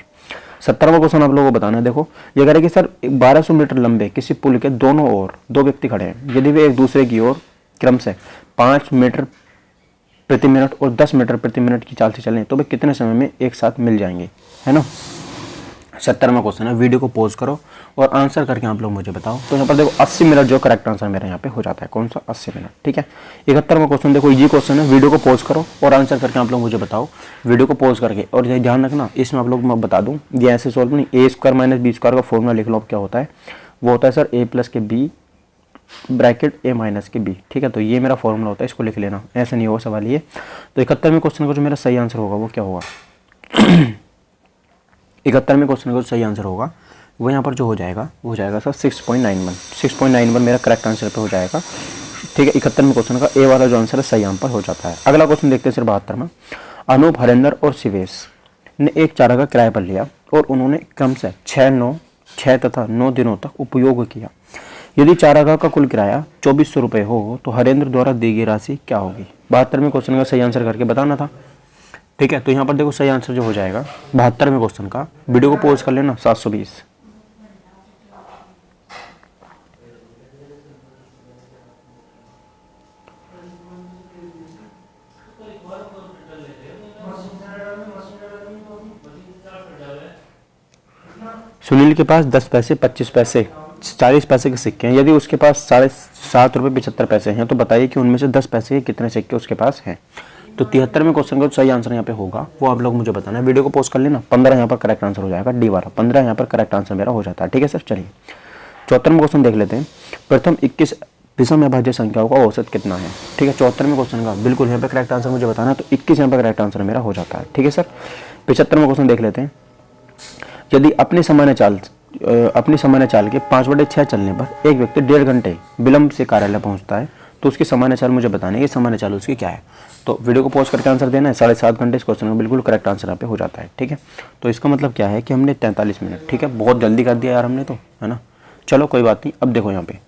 Speaker 1: 70वां क्वेश्चन आप लोगों को बताना है। देखो ये कह रहे हैं कि सर 1200 मीटर लंबे किसी पुल के दोनों ओर 2 व्यक्ति खड़े हैं। यदि वे एक दूसरे की ओर क्रमशः 5 मीटर प्रति मिनट और 10 मीटर प्रति मिनट की चाल से चलें तो वे कितने समय में एक साथ मिल जाएंगे, है ना? 70वां क्वेश्चन है। वीडियो को पॉज करो और आंसर करके आप लोग मुझे बताओ। तो यहाँ पर देखो 80 मिनट जो करेक्ट आंसर मेरा यहाँ पे हो जाता है। कौन सा? 80 मिनट। ठीक है, 71वां क्वेश्चन देखो इजी क्वेश्चन है। वीडियो को पॉज करो और आंसर करके आप लोग मुझे बताओ। वीडियो को पॉज करके। और ये ध्यान रखना, इसमें आप लोग मैं बता दूँ, ये ऐसे सॉल्व नहीं, a² - b² का फॉर्मूला लिख लो। अब क्या होता है? वो होता है सर a+ के b ब्रैकेट a- के b। ठीक है, तो ये मेरा फॉर्मूला होता है, इसको लिख लेना, ऐसे नहीं होगा सवाल ये। तो 71वें क्वेश्चन का जो मेरा सही आंसर होगा वो क्या होगा? 71वें क्वेश्चन का जो सही आंसर होगा वो यहाँ पर जो हो जाएगा वो हो जाएगा सर 6.91। 6.91 मेरा करेक्ट आंसर पे हो जाएगा। ठीक है, 71वें क्वेश्चन का ए वाला जो आंसर है सही यहाँ पर हो जाता है। अगला क्वेश्चन देखते हैं सर 72वां। अनूप, हरेंद्र और शिवेश ने एक चारागाह किराए पर लिया और उन्होंने क्रमशः 6 तथा 9 दिनों तक उपयोग किया। यदि चारागाह का कुल किराया 2400 रुपये हो तो हरेंद्र द्वारा दी गई राशि क्या होगी? 72वें क्वेश्चन का सही आंसर करके बताना था। ठीक है, तो यहाँ पर देखो सही आंसर जो हो जाएगा 72वें क्वेश्चन का, वीडियो को पॉज कर लेना, 720। सुनील के पास 10 पैसे, 25 पैसे, 40 पैसे के सिक्के हैं। यदि उसके पास 7.75 हैं तो बताइए कि उनमें से 10 पैसे के कितने सिक्के उसके पास हैं? तो 73वें क्वेश्चन का सही आंसर यहाँ पे होगा वो आप लोग मुझे बताना है। वीडियो को पॉज कर लेना। 15 यहाँ पर करेक्ट आंसर हो जाएगा, डी वाला 15 यहाँ पर करेक्ट आंसर मेरा हो जाता है। ठीक है सर, चलिए 74वां क्वेश्चन देख लेते हैं। प्रथम 21 विषम अभाज्य संख्याओं का औसत कितना है? ठीक है, 74वें क्वेश्चन का बिल्कुल यहाँ पे करेक्ट आंसर मुझे बताना है। तो 21 यहाँ पर करेक्ट आंसर मेरा हो जाता है। ठीक है सर, 75वां क्वेश्चन देख लेते हैं। यदि अपनी सामान्य चाल के 5/6 चलने पर एक व्यक्ति 1.5 घंटे विलंब से कार्यालय पहुंचता है तो उसकी सामान्य चाल मुझे बतानी है कि सामान्य चाल उसकी क्या है? तो वीडियो को पॉज करके आंसर देना है। 7.5 घंटे इस क्वेश्चन का बिल्कुल करेक्ट आंसर यहाँ पे हो जाता है। ठीक है, तो इसका मतलब क्या है कि हमने 43 मिनट, ठीक है, बहुत जल्दी कर दिया यार हमने तो, है ना? चलो कोई बात नहीं। अब देखो यहाँ पे,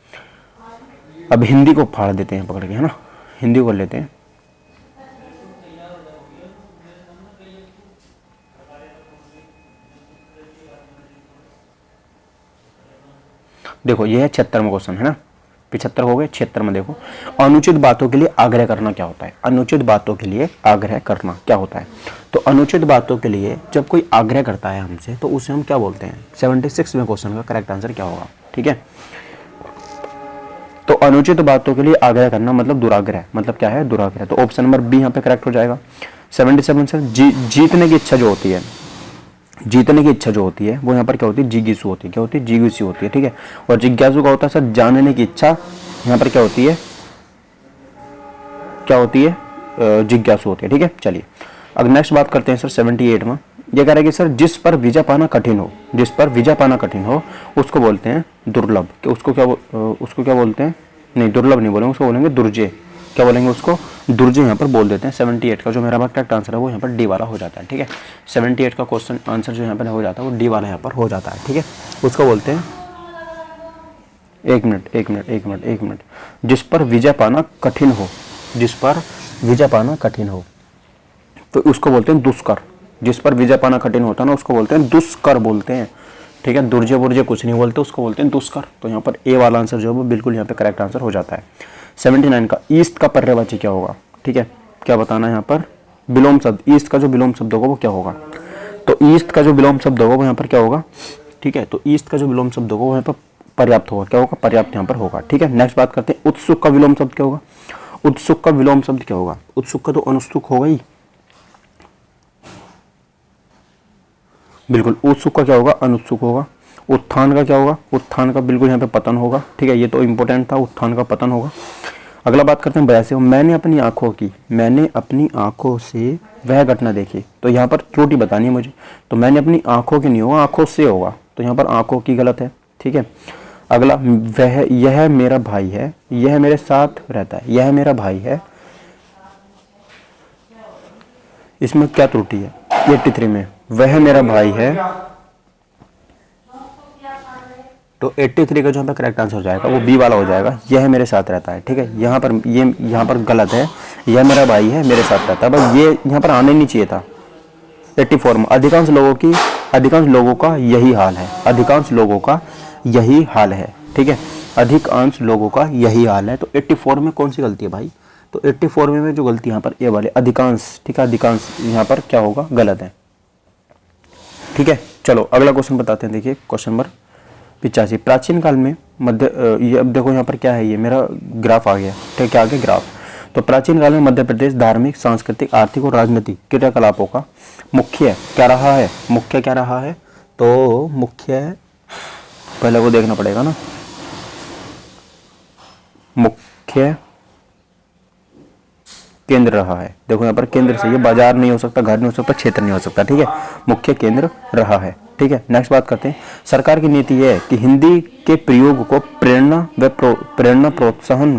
Speaker 1: अब हिंदी को फाड़ देते हैं पकड़ के, है ना? हिंदी को लेते हैं। देखो ये है 76वां क्वेश्चन, है ना? 75 हो गए, 76 में देखो अनुचित बातों के लिए आग्रह करना क्या होता है? अनुचित बातों के लिए आग्रह करना क्या होता है? तो अनुचित बातों के लिए जब कोई आग्रह करता है हमसे तो उसे हम क्या बोलते हैं? 76वें क्वेश्चन का करेक्ट आंसर क्या होगा? ठीक है, तो अनुचित बातों के लिए आग्रह करना मतलब दुराग्रह, मतलब क्या है? दुराग्रह। तो ऑप्शन नंबर बी यहाँ पे करेक्ट हो जाएगा। 77 सर जीतने की इच्छा जो होती है, जीतने की इच्छा जो होती है वो यहाँ पर क्या होती है? जिज्ञासु होती है। क्या होती है? जिज्ञासु होती है। ठीक है, और जिज्ञासु का होता है सर जानने की इच्छा। यहाँ पर क्या होती है? क्या होती है? जिज्ञासु होती है। ठीक है, चलिए अब नेक्स्ट बात करते हैं सर 78 में। ये कह रहा है कि सर जिस पर वीजा पाना कठिन हो, जिस पर वीजा पाना कठिन हो उसको बोलते हैं दुर्लभ। कि उसको क्या बोलते हैं? नहीं, दुर्लभ नहीं बोलेंगे, उसको बोलेंगे दुर्जय। क्या बोलेंगे? उसको दुर्जय यहाँ पर बोल देते हैं। 78 का जो मेरा करेक्ट आंसर है वो यहाँ पर डी वाला हो जाता है। ठीक है, 78 का क्वेश्चन आंसर जो यहाँ पर हो जाता है वो डी वाला यहाँ पर हो जाता है। ठीक है, उसको बोलते हैं, एक मिनट, जिस पर वीजा पाना कठिन हो, जिस पर वीजा पाना कठिन हो। तो उसको बोलते हैं दुष्कर। जिस पर विजय पाना कठिन होता है ना उसको बोलते हैं दुष्कर बोलते हैं। ठीक है, दुर्जय बुर्जय कुछ नहीं बोलते, उसको बोलते हैं दुष्कर। तो यहाँ पर ए वाला आंसर जो है वो बिल्कुल यहाँ पे करेक्ट आंसर हो जाता है। 79 का ईस्ट का पर्यायवाची क्या होगा? ठीक है, क्या बताना है यहाँ पर? विलोम शब्द, ईस्ट का जो विलोम शब्द होगा वो क्या होगा? तो ईस्ट का जो विलोम शब्द होगा वो यहाँ पर क्या होगा? ठीक है, तो ईस्ट का जो विलोम शब्द होगा वो यहाँ पर पर्याप्त होगा। क्या होगा? पर्याप्त यहाँ पर होगा। ठीक है, नेक्स्ट बात करते हैं उत्सुक का विलोम शब्द क्या होगा? उत्सुक का विलोम शब्द क्या होगा? उत्सुक का तो अनुत्सुक होगा ही, बिल्कुल। उत्सुक का क्या होगा? अनुत्सुक होगा। उत्थान का क्या होगा? उत्थान का बिल्कुल यहाँ पे पतन होगा। ठीक है, ये तो इंपॉर्टेंट था, उत्थान का पतन होगा। अगला बात करते हैं 82, मैंने अपनी आंखों से वह घटना देखी। तो यहाँ पर त्रुटि बतानी है मुझे। तो मैंने अपनी आंखों की नहीं होगा, आंखों से होगा। तो यहाँ पर आंखों की गलत है। ठीक है, अगला यह मेरा भाई है, यह मेरे साथ रहता है, यह मेरा भाई है, इसमें क्या त्रुटि है? 83 में वह मेरा भाई है, तो 83 का जो यहाँ पर करेक्ट आंसर हो जाएगा वो बी वाला हो जाएगा, यह मेरे साथ रहता है। ठीक है, यहाँ पर गलत है, यह मेरा भाई है मेरे साथ रहता है, बस ये यहाँ पर आने नहीं चाहिए था। 84 में अधिकांश लोगों का यही हाल है, अधिकांश लोगों का यही हाल है। ठीक है, अधिकांश लोगों का यही हाल है। तो 84 में कौन सी गलती है भाई? तो 84 में जो गलती यहाँ पर ए वाले अधिकांश, ठीक है, अधिकांश यहाँ पर क्या होगा? गलत है। ठीक है, चलो अगला क्वेश्चन बताते हैं। देखिए क्वेश्चन नंबर 85, प्राचीन काल में ये अब देखो यहाँ पर क्या है, ये मेरा ग्राफ आ गया। ठीक है, क्या आ गया? ग्राफ। तो प्राचीन काल में मध्य प्रदेश धार्मिक, सांस्कृतिक, आर्थिक और राजनीतिक क्रियाकलापों का मुख्य क्या रहा है? मुख्य क्या रहा है? तो मुख्य पहले वो देखना पड़ेगा ना, मुख्य केंद्र रहा है। देखो यहाँ पर केंद्र से, ये बाजार नहीं हो सकता, घर नहीं हो सकता, क्षेत्र नहीं हो सकता। ठीक है, मुख्य केंद्र रहा है। ठीक है, नेक्स्ट बात करते हैं। सरकार की नीति है कि हिंदी के प्रयोग को प्रेरणा प्रोत्साहन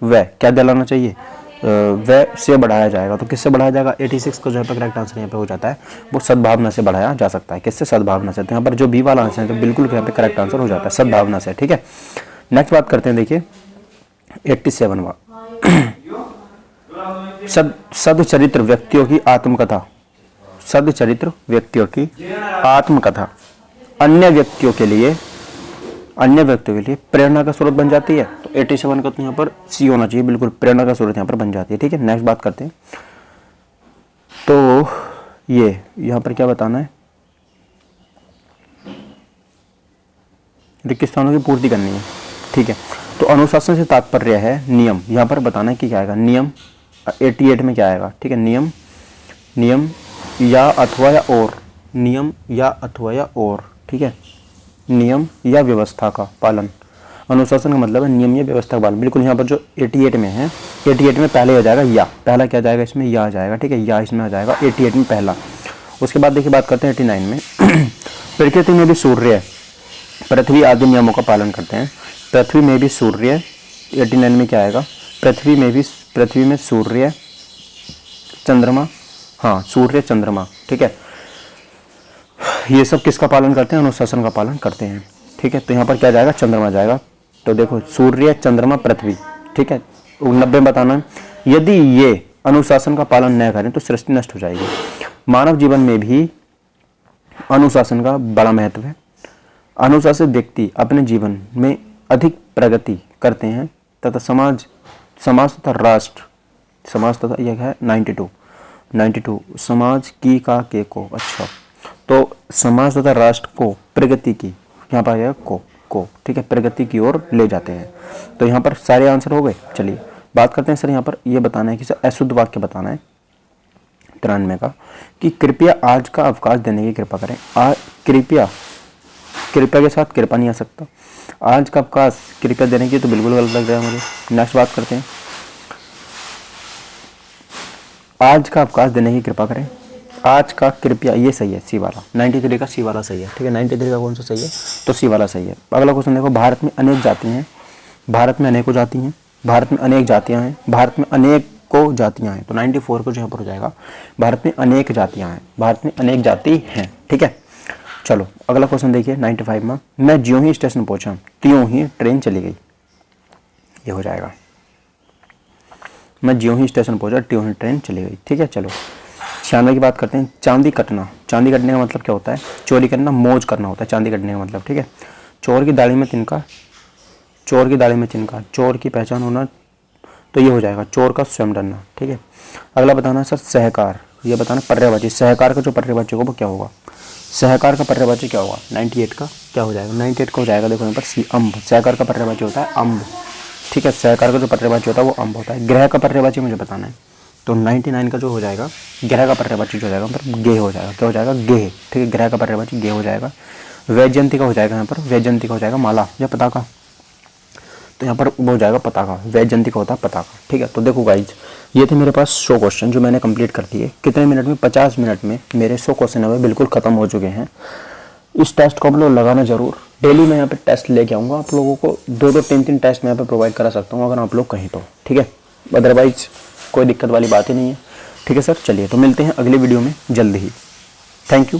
Speaker 1: व क्या दिलाना चाहिए? व से बढ़ाया जाएगा। तो किससे बढ़ाया जाएगा? 86 का जो है करेक्ट आंसर यहाँ पे हो जाता है, वो सद्भावना से बढ़ाया जा सकता है। किससे? सद्भावना से। तो यहाँ पर जो बी वाला आंसर है तो बिल्कुल यहाँ पे करेक्ट आंसर हो जाता है, सद्भावना से। ठीक है, नेक्स्ट बात करते हैं। देखिए 87वां, सदचरित्र व्यक्तियों की आत्मकथा, सदचरित्र व्यक्तियों की आत्मकथा अन्य व्यक्तियों के लिए प्रेरणा का स्रोत बन जाती है। तो 87 का तो यहाँ पर सी होना चाहिए, बिल्कुल प्रेरणा का स्रोत यहाँ पर बन जाती है। ठीक है, नेक्स्ट बात करते हैं। तो ये यहाँ पर क्या बताना है? रिक्त स्थानों की पूर्ति करनी है। ठीक है, तो अनुशासन से तात्पर्य है नियम। यहाँ पर बताना है कि क्या आएगा? नियम। 88 में क्या आएगा? ठीक है, नियम या अथवा या और, नियम या अथवा या और। ठीक है, नियम या व्यवस्था का पालन। अनुशासन का मतलब है नियम या व्यवस्था का पालन। बिल्कुल यहाँ पर जो 88 में है, 88 में पहले हो जाएगा या, पहला क्या जाएगा इसमें? या आ जाएगा। ठीक है, या इसमें आ जाएगा 88 में पहला। उसके बाद देखिए बात करते हैं 89 में। प्रकृति में भी सूर्य, पृथ्वी आदि नियमों का पालन करते हैं। पृथ्वी में भी सूर्य, 89 में क्या आएगा? पृथ्वी में सूर्य, चंद्रमा, हाँ सूर्य चंद्रमा। ठीक है, ये सब किसका पालन करते हैं? अनुशासन का पालन करते हैं। ठीक है, तो यहाँ पर क्या जाएगा? चंद्रमा जाएगा। तो देखो सूर्य, चंद्रमा, पृथ्वी। ठीक है, 90 बताना है। यदि ये अनुशासन का पालन न करें तो सृष्टि नष्ट हो जाएगी। मानव जीवन में भी अनुशासन का बड़ा महत्व है। अनुशासित व्यक्ति अपने जीवन में अधिक प्रगति करते हैं तथा समाज तथा राष्ट्र, समाज तथा यह है 92 समाज की का के को, अच्छा, तो समाज तथा राष्ट्र को प्रगति की, यहाँ पर आएगा को, ठीक है, प्रगति की ओर ले जाते हैं। तो यहाँ पर सारे आंसर हो गए। चलिए बात करते हैं सर, यहाँ पर ये बताना है कि सर अशुद्ध वाक्य बताना है 93 का, कि कृपया आज का अवकाश देने की कृपा करें। कृपया के साथ कृपा नहीं आ सकता। आज का अवकाश कृपया देने की तो बिल्कुल गलत लग रहा है मुझे। नेक्स्ट बात करते हैं, आज का अवकाश देने की कृपा करें। आज का कृपया, ये सही है, सी वाला 93 का सी वाला सही है। ठीक है, 93 का कौन सा सही है? तो सी वाला सही है। अगला क्वेश्चन देखो, भारत में अनेक जातियाँ हैं, भारत में अनेकों जाति हैं, भारत में अनेक जातियाँ हैं, भारत में अनेकों जातियाँ हैं। तो 94 को जो यहाँ पर हो जाएगा, भारत में अनेक जातियाँ हैं, भारत में अनेक जाति हैं। ठीक है, चलो अगला क्वेश्चन देखिए 95 में, मैं ज्यों ही स्टेशन पहुंचा त्यों ही ट्रेन चली गई। ये हो जाएगा। मैं ज्यों ही स्टेशन पहुंचा त्यों ही ट्रेन चली गई। ठीक है, चलो 96 की बात करते हैं। चांदी कटना, चांदी कटने का मतलब क्या होता है? चोरी करना, मौज करना होता है चांदी कटने का मतलब। ठीक है, चोर की दाढ़ी में तिनका, चोर की दाढ़ी में चिनका, चोर की पहचान होना, तो ये हो जाएगा चोर का स्वयं डरना। ठीक है, अगला बताना सर सहकार, ये बताना पर्यायवाची, सहकार का जो पर्यायवाची होगा वो क्या होगा? सहकार का पर्यायवाची क्या होगा? 98 का क्या हो जाएगा? 98 का हो जाएगा, देखो यहाँ पर सी अम्ब। सहकार का पर्यायवाची होता है अम्ब। ठीक है, सहकार का जो पर्यायवाची होता है वो अम्ब होता है। ग्रह का पर्यायवाची मुझे बताना है, तो 99 का जो हो जाएगा ग्रह का पर्यायवाची जो हो जाएगा मतलब गे हो जाएगा। क्या हो जाएगा? गेह। ठीक है, ग्रह का पर्यायवाची गे हो जाएगा। वैजयंती का हो जाएगा यहाँ पर, वैजयंती का हो जाएगा माला या पताका, तो यहाँ पर वो हो जाएगा पताका। वैजयंती का होता है पताका। ठीक है, तो देखो गाइज ये थे मेरे पास 100 क्वेश्चन जो मैंने कंप्लीट कर दिए। कितने मिनट में? 50 मिनट में मेरे 100 क्वेश्चन है बिल्कुल खत्म हो चुके हैं। इस टेस्ट को आप लोग लगाना जरूर। डेली मैं यहाँ पे टेस्ट लेके आऊँगा, आप लोगों को 2-2 3-3 टेस्ट मैं यहाँ पे प्रोवाइड करा सकता हूँ अगर आप लोग कहें तो। ठीक है, अदरवाइज कोई दिक्कत वाली बात ही नहीं है। ठीक है सर, चलिए तो मिलते हैं अगली वीडियो में जल्द ही। Thank you.